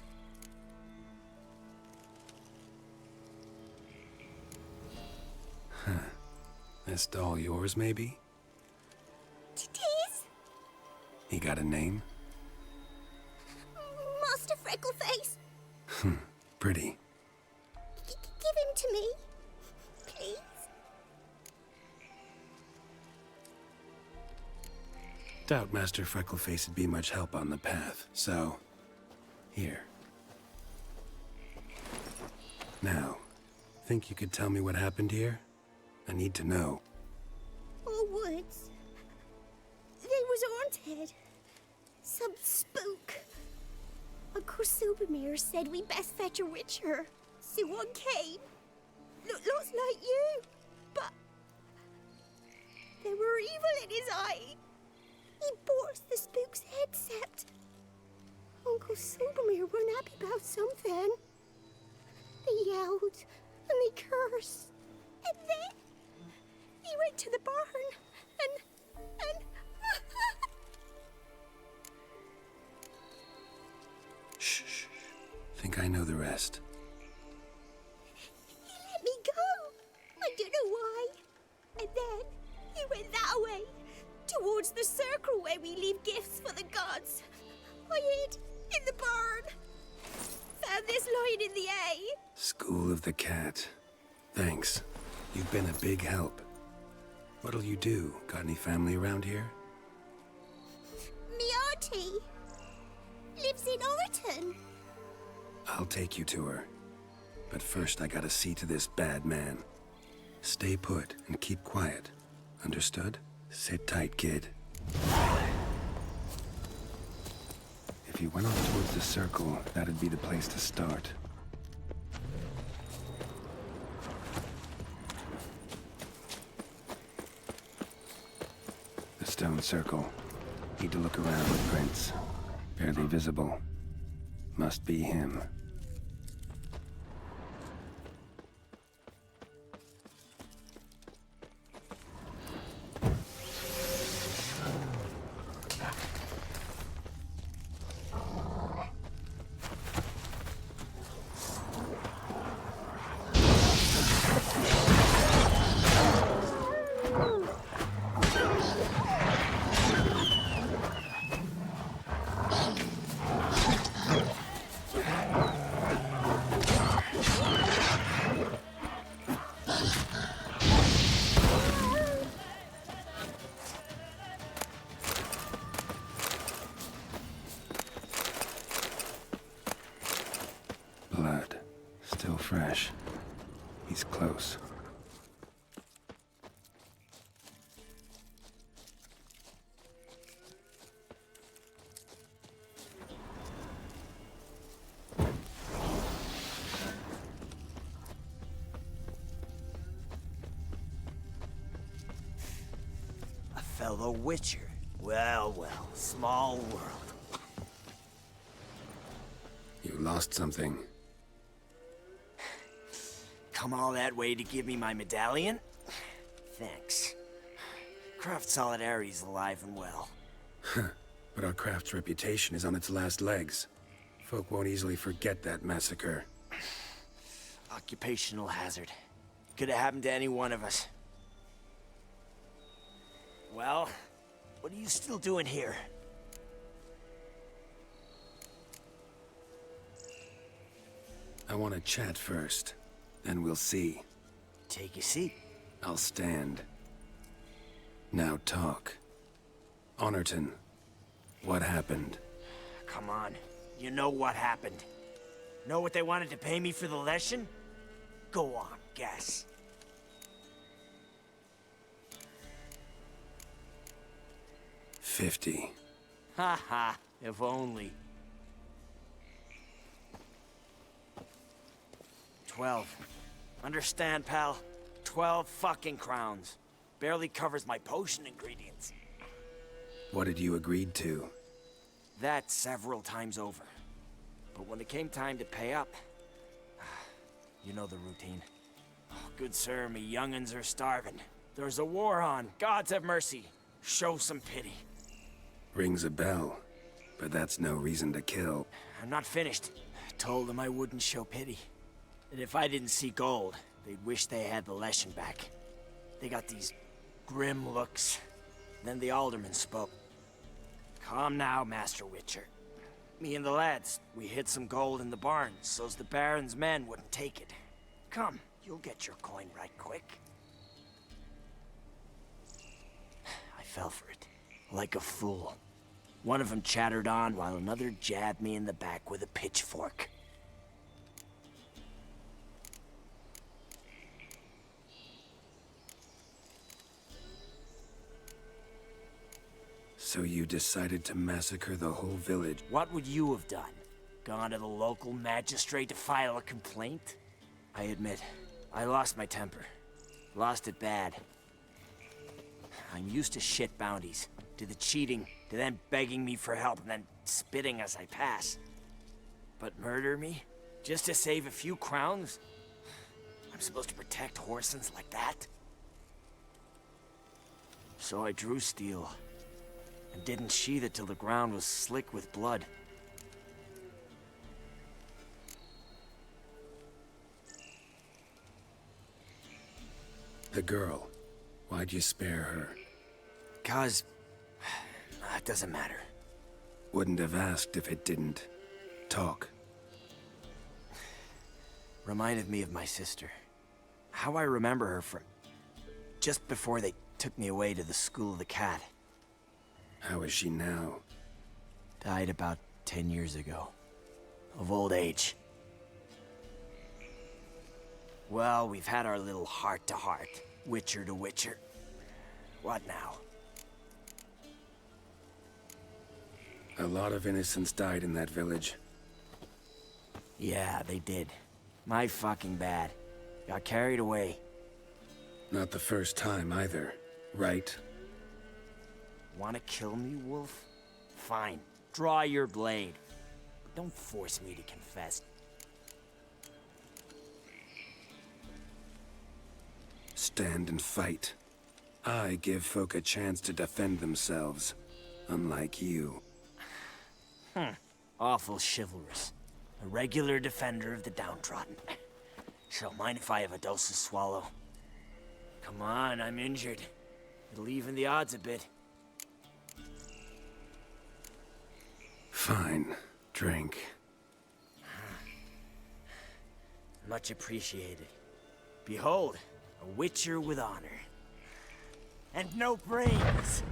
[SPEAKER 4] Huh. This doll yours, maybe?
[SPEAKER 14] It is?
[SPEAKER 4] He got a name?
[SPEAKER 14] Master Freckleface.
[SPEAKER 4] Pretty.
[SPEAKER 14] Give him to me. Please.
[SPEAKER 4] Doubt Master Freckleface would be much help on the path, so... Here. Now, think you could tell me what happened here? I need to know.
[SPEAKER 14] All woods. They was haunted. Some spook. Uncle Silvermere said we best fetch a witcher. So one came. Looked lots like you. But... there were evil in his eye. He bore the spook's headset. Uncle Silvermere weren't happy about something. They yelled and they cursed. And then he went to the barn and
[SPEAKER 4] Shh, shh. Think I know the rest.
[SPEAKER 14] he let me go. I don't know why. And then he went that way, towards the circle where we leave gifts for the gods. I hid in the barn. Found this lying in the hay.
[SPEAKER 4] School of the Cat. Thanks. You've been a big help. What'll you do? Got any family around here?
[SPEAKER 14] Me auntie lives in Orton.
[SPEAKER 4] I'll take you to her. But first I gotta see to this bad man. Stay put and keep quiet. Understood? Sit tight, kid. If you went off towards the circle, that'd be the place to start. The stone circle. Need to look around with Prince. Barely visible. Must be him. Blood. Still fresh. He's close.
[SPEAKER 3] A fellow Witcher. Well, well, small world.
[SPEAKER 4] You lost something.
[SPEAKER 3] Come all that way to give me my medallion? Thanks. Craft Solidarity's alive and well.
[SPEAKER 4] But our craft's reputation is on its last legs. Folk won't easily forget that massacre.
[SPEAKER 3] Occupational hazard. Could have happened to any one of us. Well, what are you still doing here?
[SPEAKER 4] I want to chat first. Then we'll see.
[SPEAKER 3] Take a seat.
[SPEAKER 4] I'll stand. Now talk. Honorton, what happened?
[SPEAKER 3] Come on. You know what happened. Know what they wanted to pay me for the lesson? Go on, guess.
[SPEAKER 4] $50.
[SPEAKER 3] Ha ha, if only. 12. Understand, pal? 12 fucking crowns. Barely covers my potion ingredients.
[SPEAKER 4] What had you agreed to?
[SPEAKER 3] That several times over. But when it came time to pay up, you know the routine. Oh, good sir, me young'uns are starving. There's a war on. Gods have mercy. Show some pity.
[SPEAKER 4] Rings a bell, but that's no reason to kill.
[SPEAKER 3] I'm not finished. Told them I wouldn't show pity. That if I didn't see gold, they'd wish they had the lesson back. They got these grim looks. Then the alderman spoke. Come now, Master Witcher. Me and the lads, we hid some gold in the barn, so's the Baron's men wouldn't take it. Come, you'll get your coin right quick. I fell for it, like a fool. One of them chattered on while another jabbed me in the back with a pitchfork.
[SPEAKER 4] So you decided to massacre the whole village?
[SPEAKER 3] What would you have done? Gone to the local magistrate to file a complaint? I admit, I lost my temper. Lost it bad. I'm used to shit bounties, to the cheating, to them begging me for help and then spitting as I pass. But murder me? Just to save a few crowns? I'm supposed to protect Horsens like that? So I drew steel. And didn't sheathe it till the ground was slick with blood.
[SPEAKER 4] The girl. Why'd you spare her?
[SPEAKER 3] 'Cause... it doesn't matter.
[SPEAKER 4] Wouldn't have asked if it didn't. Talk.
[SPEAKER 3] Reminded me of my sister. how I remember her from just before they took me away to the School of the Cat.
[SPEAKER 4] How is she now?
[SPEAKER 3] Died about 10 years ago. Of old age. Well, we've had our little heart-to-heart. Witcher to Witcher. What now?
[SPEAKER 4] A lot of innocents died in that village.
[SPEAKER 3] Yeah, they did. My fucking bad. Got carried away.
[SPEAKER 4] Not the first time either, right?
[SPEAKER 3] Wanna kill me, Wolf? Fine. Draw your blade. But don't force me to confess.
[SPEAKER 4] Stand and fight. I give folk a chance to defend themselves, unlike you.
[SPEAKER 3] Awful chivalrous. A regular defender of the downtrodden. So mind if I have a dose to swallow? Come on, I'm injured. It'll even the odds a bit.
[SPEAKER 4] Fine. Drink.
[SPEAKER 3] Much appreciated. Behold, a Witcher with honor. And no brains!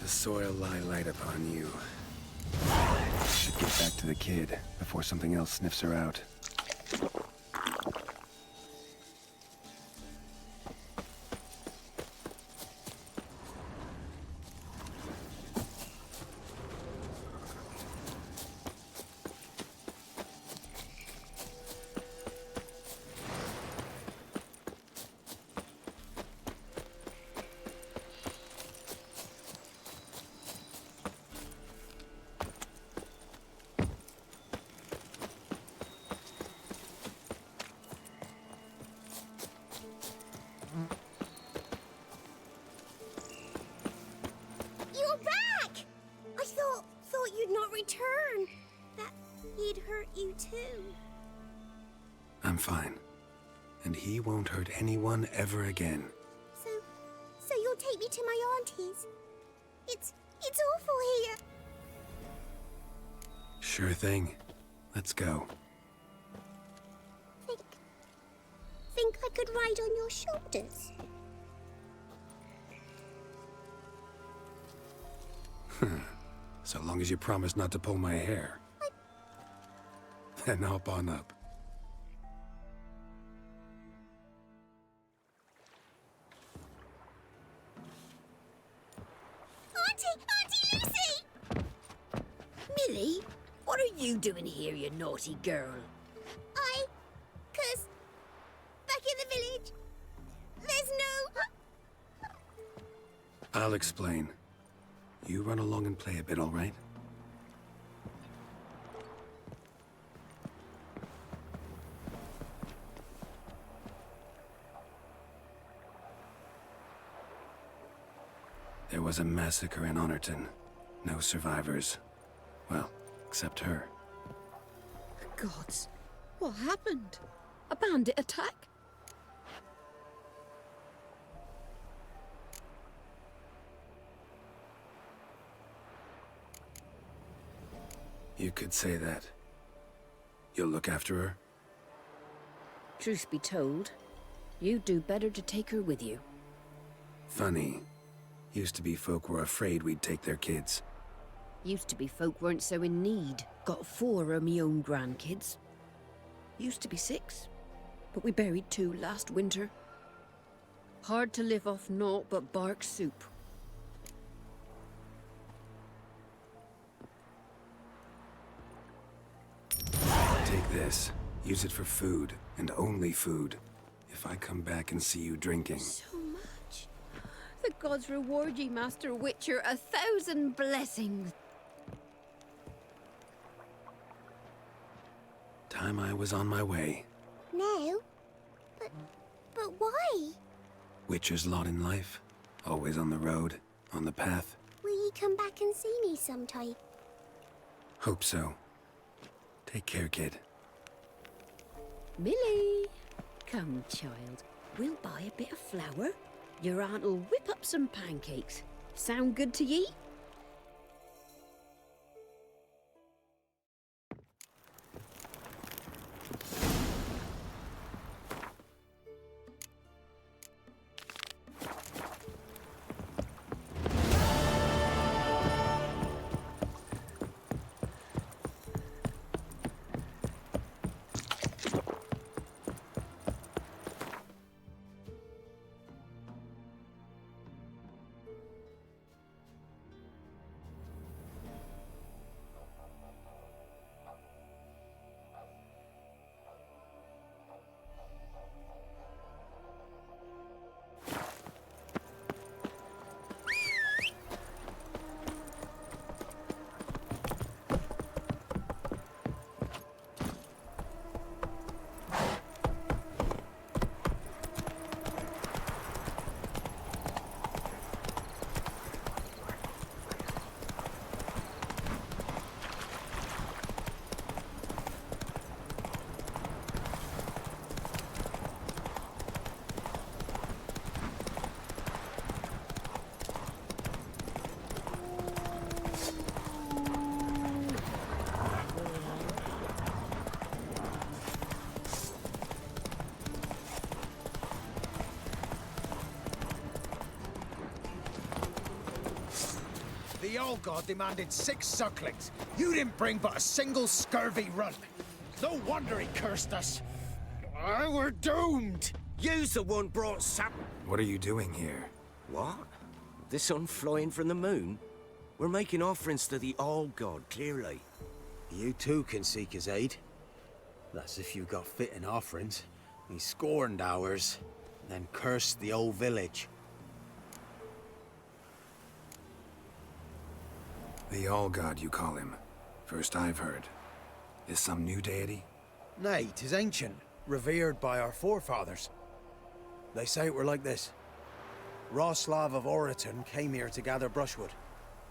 [SPEAKER 4] Soil lie light upon you. Should get back to the kid before something else sniffs her out.
[SPEAKER 14] You're back! I thought you'd not return. That he'd hurt you too.
[SPEAKER 4] I'm fine. And he won't hurt anyone ever again.
[SPEAKER 14] So you'll take me to my auntie's? It's awful here.
[SPEAKER 4] Sure thing. Let's go.
[SPEAKER 14] Think I could ride on your shoulders?
[SPEAKER 4] So long as you promise not to pull my hair. Then hop on up.
[SPEAKER 14] Auntie Lucy!
[SPEAKER 15] Millie, what are you doing here, you naughty girl?
[SPEAKER 14] Cause back in the village, there's no...
[SPEAKER 4] I'll explain. You run along and play a bit, all right? There was a massacre in Honorton. No survivors. Well, except her.
[SPEAKER 15] The gods. What happened? A bandit attack?
[SPEAKER 4] You could say that. You'll look after her?
[SPEAKER 15] Truth be told, you'd do better to take her with you.
[SPEAKER 4] Funny. Used to be folk were afraid we'd take their kids.
[SPEAKER 15] Used to be folk weren't so in need. Got 4 of me own grandkids. Used to be 6, but we buried 2 last winter. Hard to live off naught but bark soup.
[SPEAKER 4] Take this. Use it for food, and only food. If I come back and see you drinking...
[SPEAKER 15] So much. The gods reward ye, Master Witcher, 1,000 blessings.
[SPEAKER 4] Time I was on my way.
[SPEAKER 14] No? But why?
[SPEAKER 4] Witcher's lot in life. Always on the road, on the path.
[SPEAKER 14] Will you come back and see me sometime?
[SPEAKER 4] Hope so. Take care, kid.
[SPEAKER 15] Millie! Come, child. We'll buy a bit of flour. Your aunt'll whip up some pancakes. Sound good to ye?
[SPEAKER 10] The old god demanded 6 sucklings. You didn't bring but a single scurvy runt. No wonder he cursed us. We're doomed.
[SPEAKER 3] You's the one brought sap.
[SPEAKER 4] What are you doing here?
[SPEAKER 3] What? The sun flying from the moon? We're making offerings to the old god, clearly.
[SPEAKER 10] You too can seek his aid. That's if you got fitting offerings. He scorned ours, then cursed the old village.
[SPEAKER 4] The All-God, you call him. First I've heard. Is some new deity?
[SPEAKER 10] Nay, 'tis ancient, revered by our forefathers. They say it were like this. Roslav of Oriton came here to gather brushwood.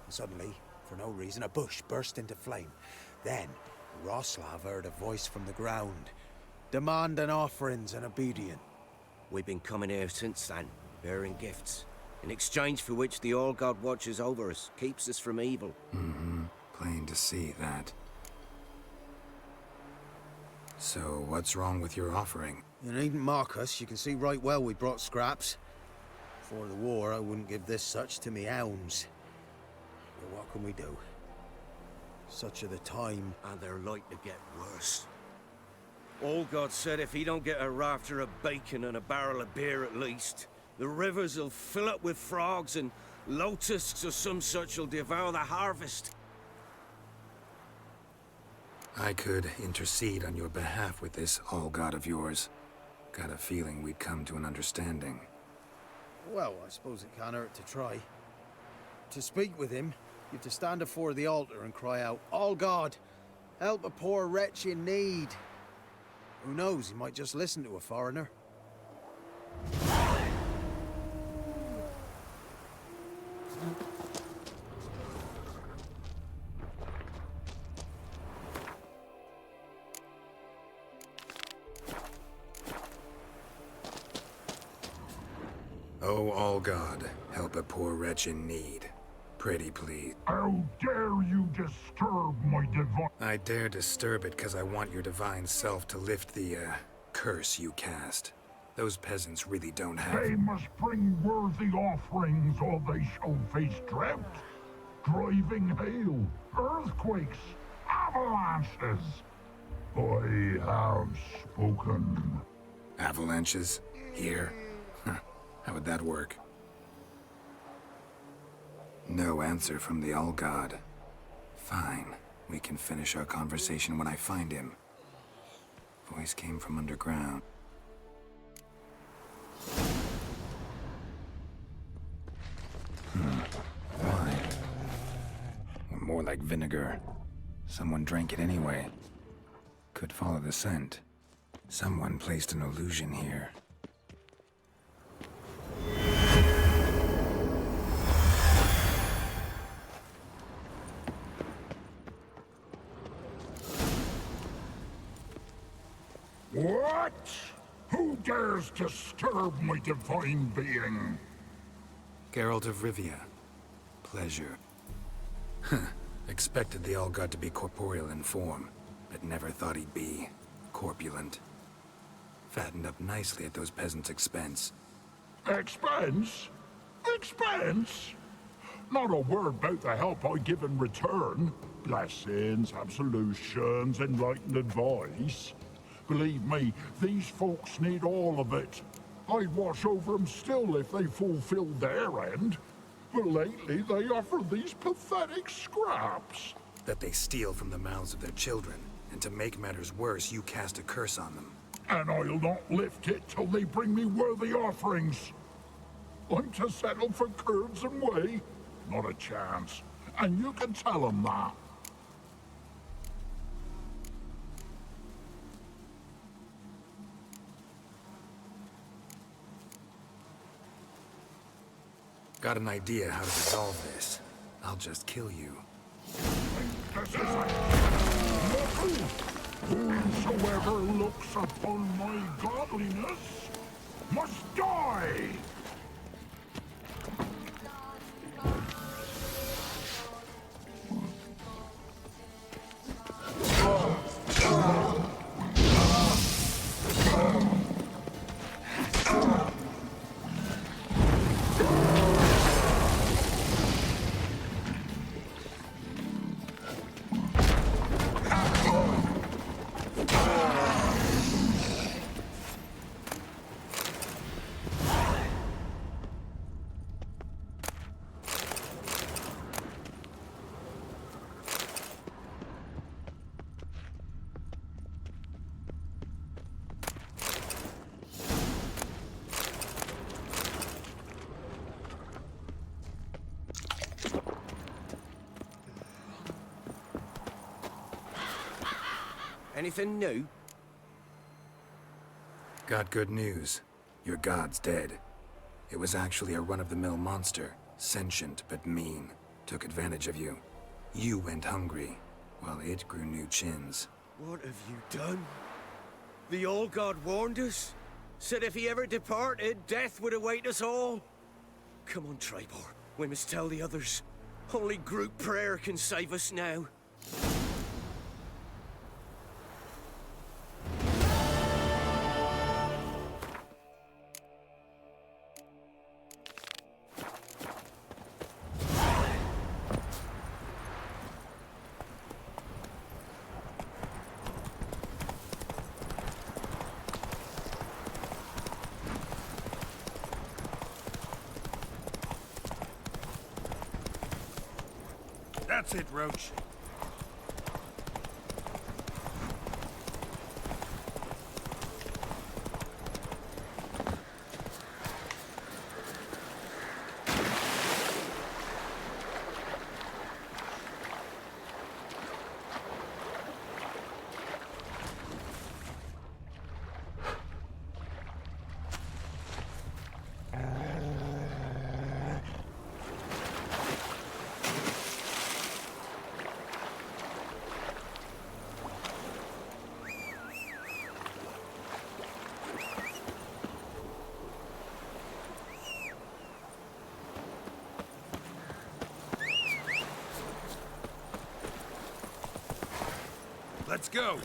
[SPEAKER 10] And suddenly, for no reason, a bush burst into flame. Then, Roslav heard a voice from the ground, demanding offerings and obedience.
[SPEAKER 3] We've been coming here since then, bearing gifts, in exchange for which the All-God watches over us, keeps us from evil.
[SPEAKER 4] Mm-hmm. Plain to see that. So, what's wrong with your offering?
[SPEAKER 10] You needn't mock us. You can see right well we brought scraps. Before the war, I wouldn't give this such to me hounds. But what can we do? Such are the time.
[SPEAKER 3] And they're like to get worse. All-God said if he don't get a rafter of bacon and a barrel of beer at least, the rivers will fill up with frogs and locusts or some such will devour the harvest.
[SPEAKER 4] I could intercede on your behalf with this All-God of yours. Got a feeling we'd come to an understanding.
[SPEAKER 10] Well, I suppose it can't hurt to try. To speak with him, you have to stand before the altar and cry out, "All God, help a poor wretch in need." Who knows, he might just listen to a foreigner.
[SPEAKER 4] Oh, all God, help a poor wretch in need. Pretty please.
[SPEAKER 16] How dare you disturb my divine...
[SPEAKER 4] I dare disturb it because I want your divine self to lift the, curse you cast. Those peasants really don't have...
[SPEAKER 16] They must bring worthy offerings or they shall face drought, driving hail, earthquakes, avalanches. I have spoken.
[SPEAKER 4] Avalanches? Here? Huh. How would that work? No answer from the All-God. Fine. We can finish our conversation when I find him. Voice came from underground. Wine. Or more like vinegar. Someone drank it anyway. Could follow the scent. Someone placed an illusion here.
[SPEAKER 16] What? Who dares disturb my divine being?
[SPEAKER 4] Geralt of Rivia. Pleasure. Expected the All-God to be corporeal in form, but never thought he'd be corpulent. Fattened up nicely at those peasants' expense.
[SPEAKER 16] Expense? Expense? Not a word about the help I give in return. Blessings, absolutions, enlightened advice. Believe me, these folks need all of it. I'd watch over them still if they fulfilled their end. But lately they offer these pathetic scraps.
[SPEAKER 4] That they steal from the mouths of their children, and to make matters worse, you cast a curse on them.
[SPEAKER 16] And I'll not lift it till they bring me worthy offerings. I'm to settle for curds and whey? Not a chance. And you can tell them that.
[SPEAKER 4] Got an idea how to resolve this. I'll just kill you.
[SPEAKER 16] Whosoever looks upon my godliness must die!
[SPEAKER 3] Anything new?
[SPEAKER 4] Got good news. Your god's dead. It was actually a run-of-the-mill monster. Sentient, but mean. Took advantage of you. You went hungry, while it grew new chins.
[SPEAKER 3] What have you done? The All-God warned us? Said if he ever departed, death would await us all? Come on, Triboar. We must tell the others. Only group prayer can save us now.
[SPEAKER 10] That's it, Roach.
[SPEAKER 4] Let's go!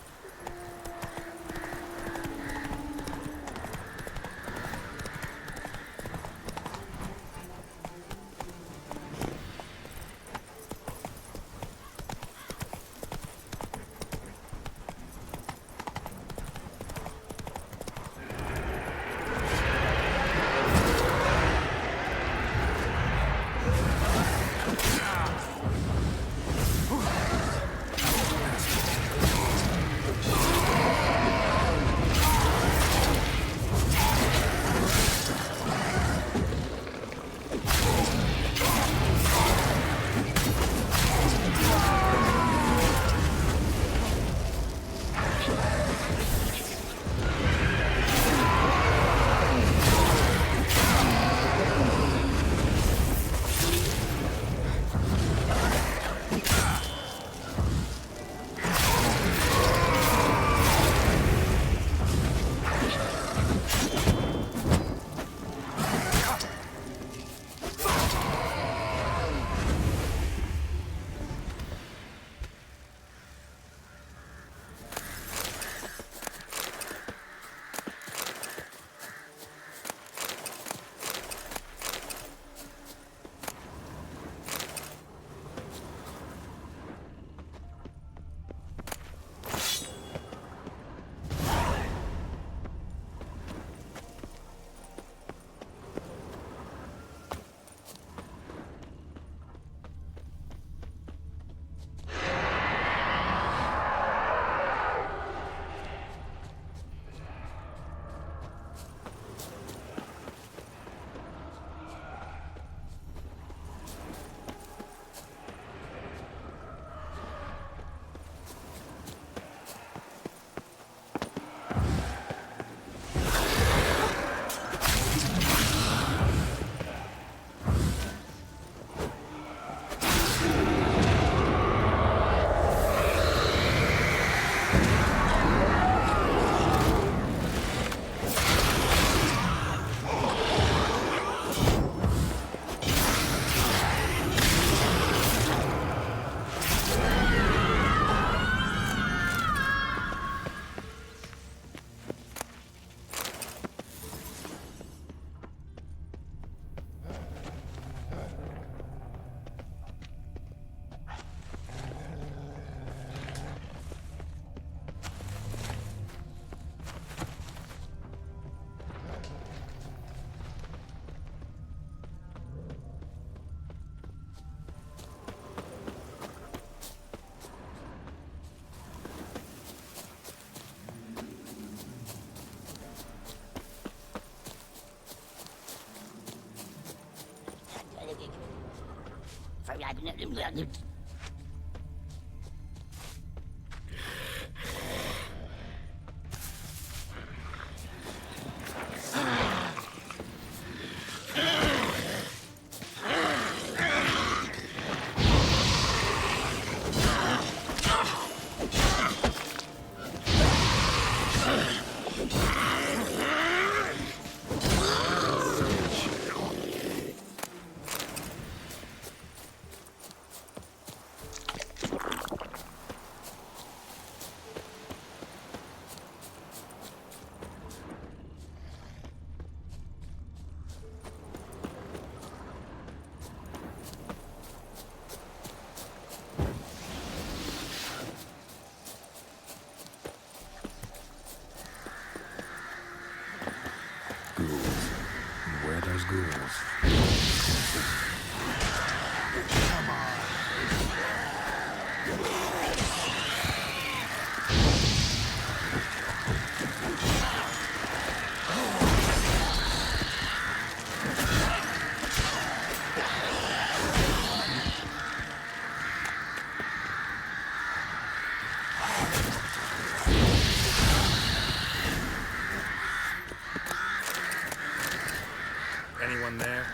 [SPEAKER 4] Anyone there?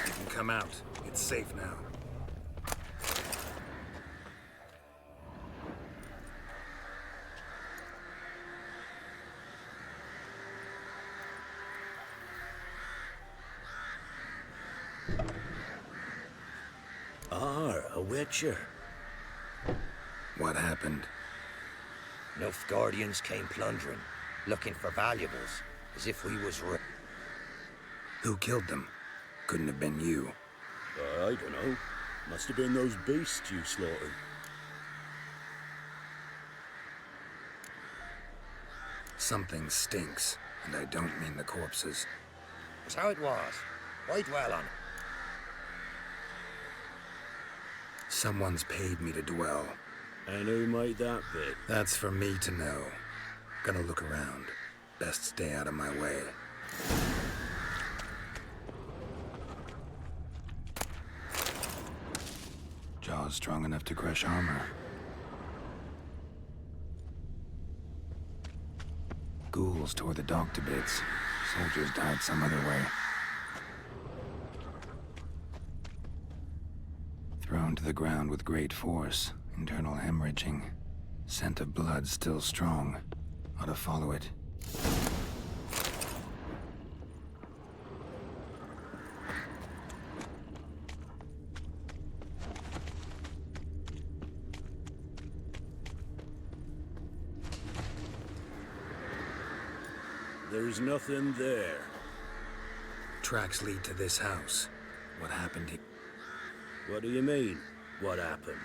[SPEAKER 4] You can come out. It's safe now.
[SPEAKER 5] A Witcher.
[SPEAKER 4] What happened?
[SPEAKER 17] Nilfgaardians came plundering, looking for valuables, as if we was
[SPEAKER 4] Who killed them? Couldn't have been you.
[SPEAKER 5] I don't know. Must have been those beasts you slaughtered.
[SPEAKER 4] Something stinks, and I don't mean the corpses.
[SPEAKER 17] It's how it was. Why dwell on it?
[SPEAKER 4] Someone's paid me to dwell.
[SPEAKER 5] And who might that be?
[SPEAKER 4] That's for me to know. Gonna look around. Best stay out of my way. Jaws strong enough to crush armor. Ghouls tore the dog to bits. Soldiers died some other way. Thrown to the ground with great force. Internal hemorrhaging. Scent of blood still strong. Ought to follow it.
[SPEAKER 5] There's nothing there.
[SPEAKER 4] Tracks lead to this house. What happened here?
[SPEAKER 5] What do you mean, what happened?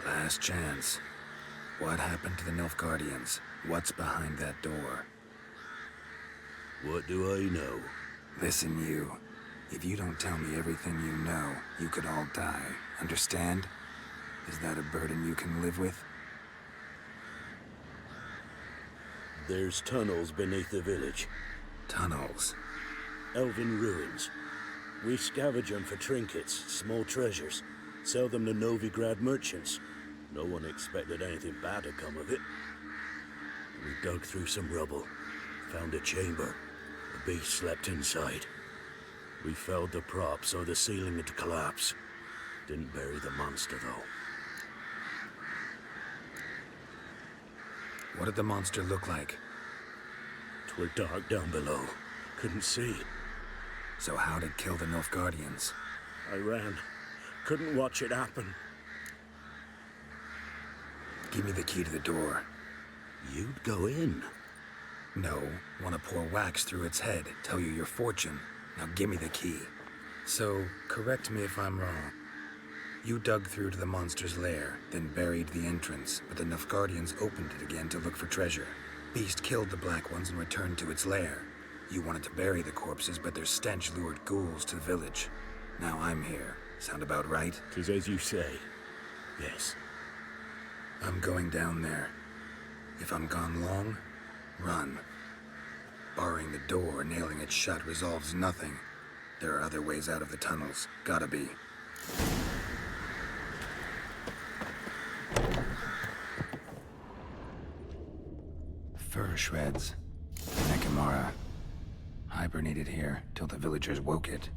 [SPEAKER 4] Last chance. What happened to the Nilfgaardians? What's behind that door?
[SPEAKER 5] What do I know?
[SPEAKER 4] Listen, you. If you don't tell me everything you know, you could all die. Understand? Is that a burden you can live with?
[SPEAKER 5] There's tunnels beneath the village.
[SPEAKER 4] Tunnels?
[SPEAKER 5] Elven ruins. We scavenge them for trinkets, small treasures. Sell them to Novigrad merchants. No one expected anything bad to come of it. We dug through some rubble. Found a chamber. The beast slept inside. We felled the prop so the ceiling had collapsed. Didn't bury the monster, though.
[SPEAKER 4] What did the monster look like?
[SPEAKER 5] 'Twere dark down below. Couldn't see.
[SPEAKER 4] So how'd it kill the Nilfgaardians?
[SPEAKER 5] I ran. Couldn't watch it happen.
[SPEAKER 4] Give me the key to the door.
[SPEAKER 5] You'd go in?
[SPEAKER 4] No. Want to pour wax through its head, tell you your fortune. Now give me the key. So, correct me if I'm wrong. You dug through to the monster's lair, then buried the entrance, but the Nilfgaardians opened it again to look for treasure. Beast killed the Black Ones and returned to its lair. You wanted to bury the corpses, but their stench lured ghouls to the village. Now I'm here. Sound about right?
[SPEAKER 5] 'Tis as you say. Yes.
[SPEAKER 4] I'm going down there. If I'm gone long, run. Barring the door, nailing it shut resolves nothing. There are other ways out of the tunnels. Gotta be. Fur shreds. Nekimara. Hibernated here till the villagers woke it.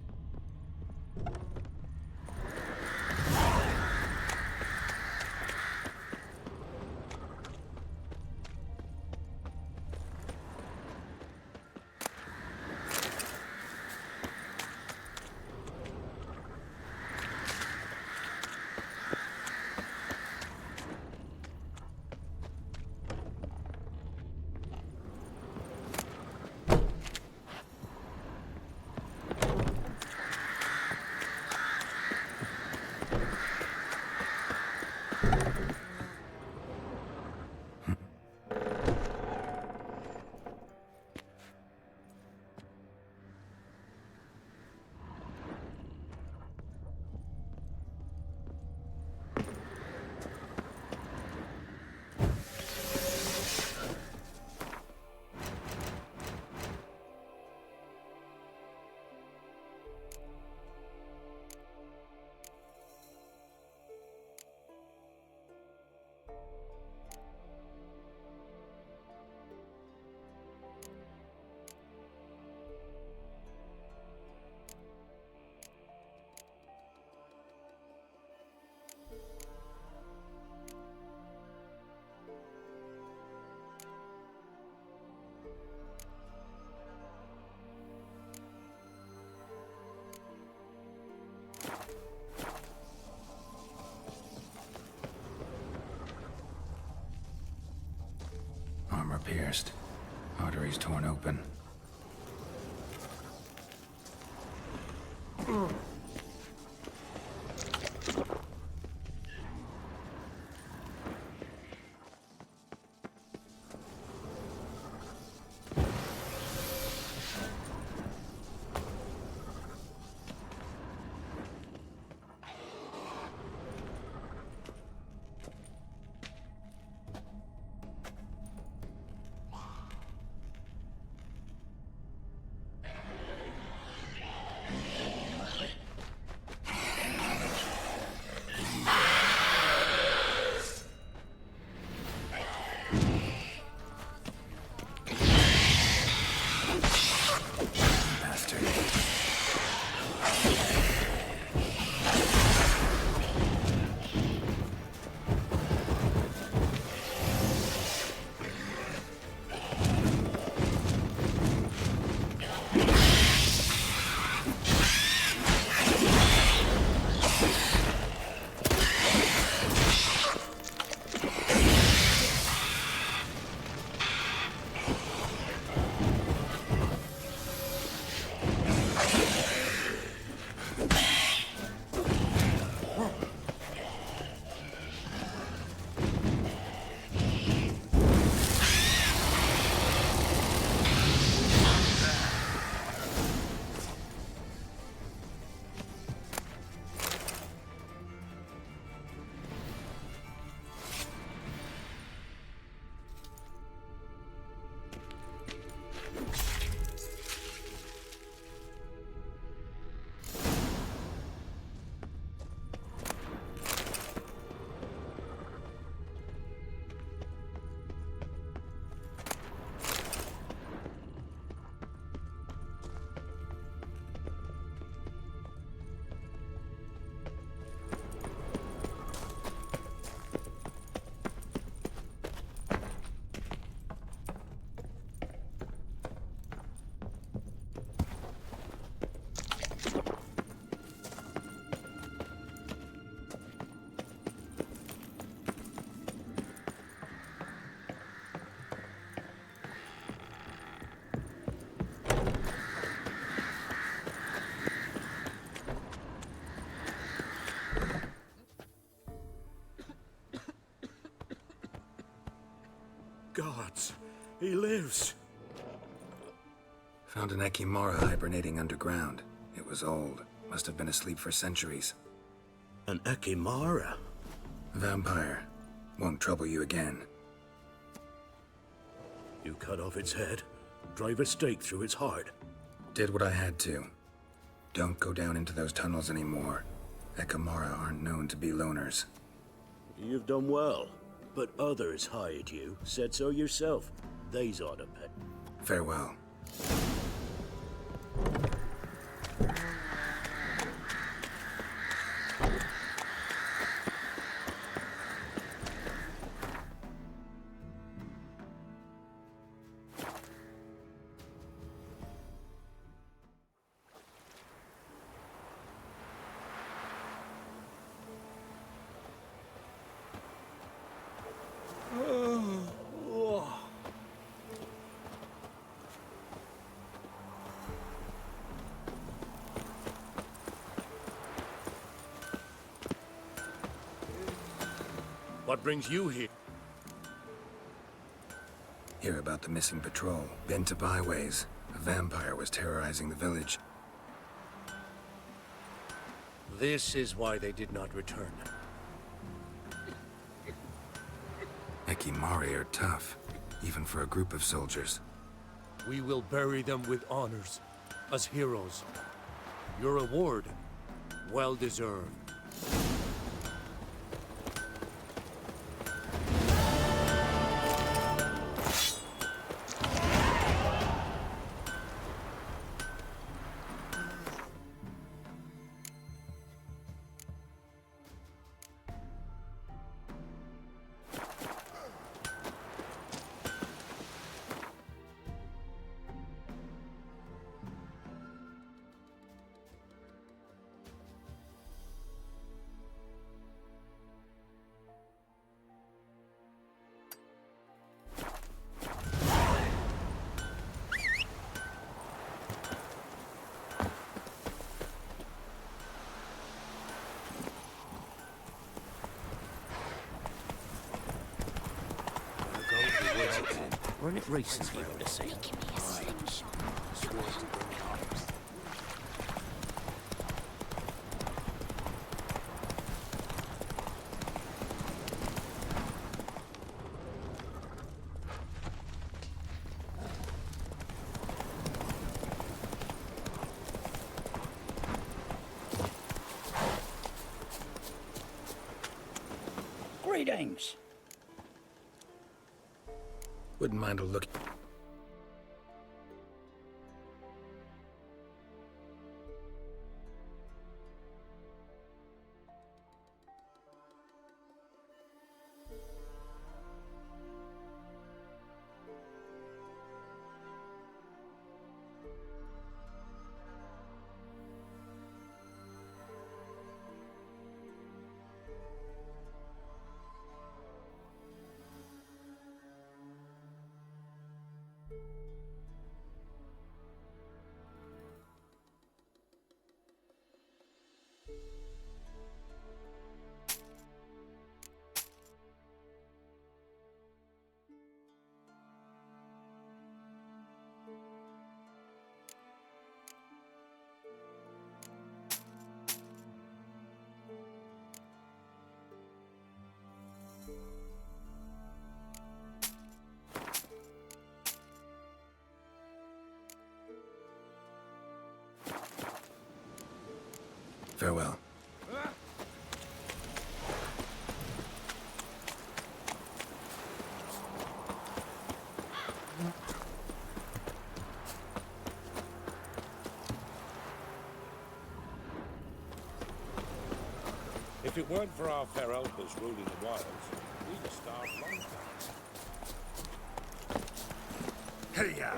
[SPEAKER 4] pierced. Arteries torn open.
[SPEAKER 5] Gods, he lives.
[SPEAKER 4] Found an Ekimara hibernating underground. It was old. Must have been asleep for centuries.
[SPEAKER 5] An Ekimara?
[SPEAKER 4] Vampire. Won't trouble you again.
[SPEAKER 5] You cut off its head, drive a stake through its heart.
[SPEAKER 4] Did what I had to. Don't go down into those tunnels anymore. Ekimara aren't known to be loners.
[SPEAKER 5] You've done well. But others hired you, said so yourself. They's ought to pay.
[SPEAKER 4] Farewell.
[SPEAKER 13] What brings you here?
[SPEAKER 4] Hear about the missing patrol. Been to byways. A vampire was terrorizing the village.
[SPEAKER 13] This is why they did not return.
[SPEAKER 4] Ekimari are tough, even for a group of soldiers.
[SPEAKER 13] We will bury them with honors, as heroes. Your reward, well deserved.
[SPEAKER 17] Weren't it recently you would have said?
[SPEAKER 18] Greetings.
[SPEAKER 4] Wouldn't mind a look. Farewell.
[SPEAKER 19] If it weren't for our fair elders ruling the wilds, we'd have starved long time.
[SPEAKER 6] Hey-ya!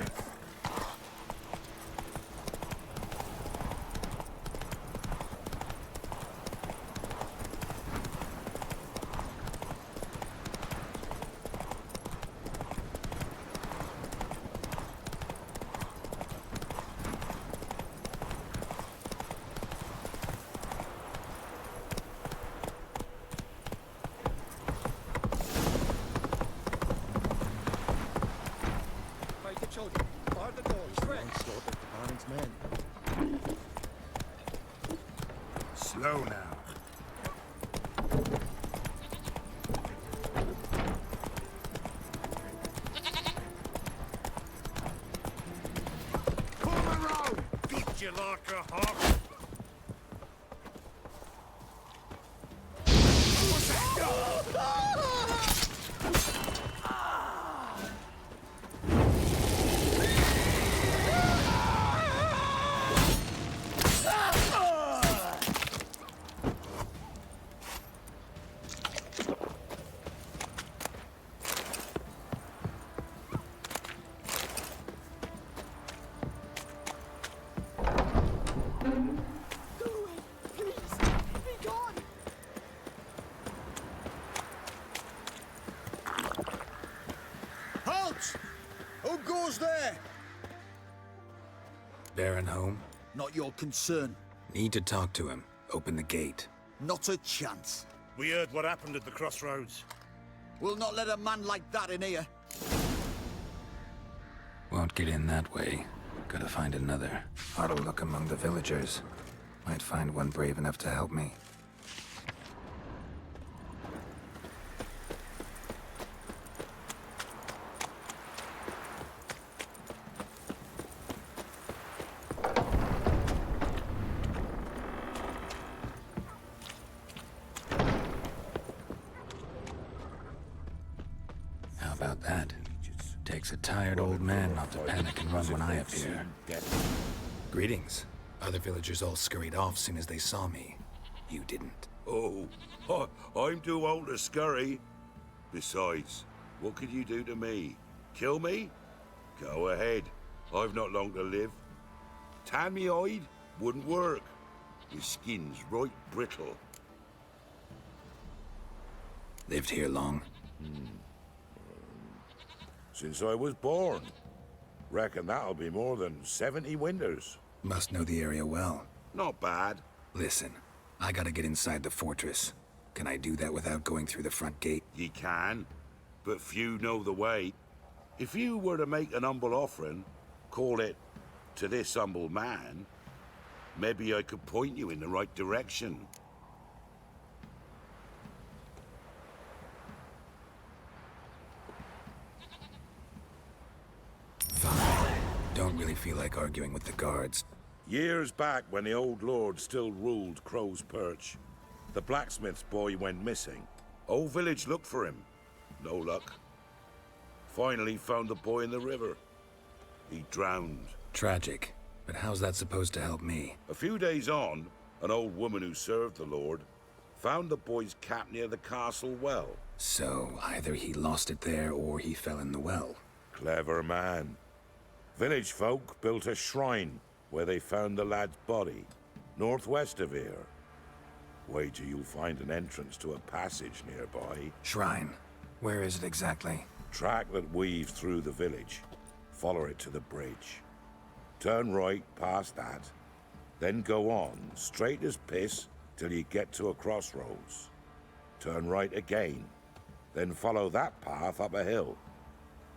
[SPEAKER 6] Slow now.
[SPEAKER 19] Come around! Good you like a hawk?
[SPEAKER 18] Who goes there?
[SPEAKER 4] Baron home?
[SPEAKER 18] Not your concern.
[SPEAKER 4] Need to talk to him. Open the gate.
[SPEAKER 18] Not a chance.
[SPEAKER 19] We heard what happened at the crossroads.
[SPEAKER 18] We'll not let a man like that in here.
[SPEAKER 4] Won't get in that way. Gotta find another. Ought to look among the villagers. Might find one brave enough to help me. How about that? Takes a tired old man not to panic and run when I appear. Greetings. Other villagers all scurried off soon as they saw me. You didn't.
[SPEAKER 20] Oh, I'm too old to scurry. Besides, what could you do to me? Kill me? Go ahead. I've not long to live. Tan me hide? Wouldn't work. Your skin's right brittle.
[SPEAKER 4] Lived here long?
[SPEAKER 20] Since I was born. Reckon that'll be more than 70 winters.
[SPEAKER 4] Must know the area well.
[SPEAKER 20] Not bad.
[SPEAKER 4] Listen, I gotta get inside the fortress. Can I do that without going through the front gate?
[SPEAKER 20] Ye can, but few know the way. If you were to make an humble offering, call it to this humble man, maybe I could point you in the right direction.
[SPEAKER 4] Don't really feel like arguing with the guards.
[SPEAKER 20] Years back, when the old lord still ruled Crow's Perch, the blacksmith's boy went missing. Whole village looked for him. No luck. Finally found the boy in the river. He drowned.
[SPEAKER 4] Tragic. But how's that supposed to help me?
[SPEAKER 20] A few days on, an old woman who served the lord found the boy's cap near the castle well.
[SPEAKER 4] So, either he lost it there or he fell in the well.
[SPEAKER 20] Clever man. Village folk built a shrine where they found the lad's body, northwest of here. Wait till you'll find an entrance to a passage nearby.
[SPEAKER 4] Shrine? Where is it exactly?
[SPEAKER 20] Track that weaves through the village. Follow it to the bridge. Turn right past that, then go on, straight as piss, till you get to a crossroads. Turn right again, then follow that path up a hill.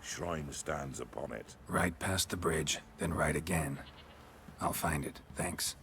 [SPEAKER 20] Shrine stands upon it.
[SPEAKER 4] Right past the bridge, then right again. I'll find it, thanks.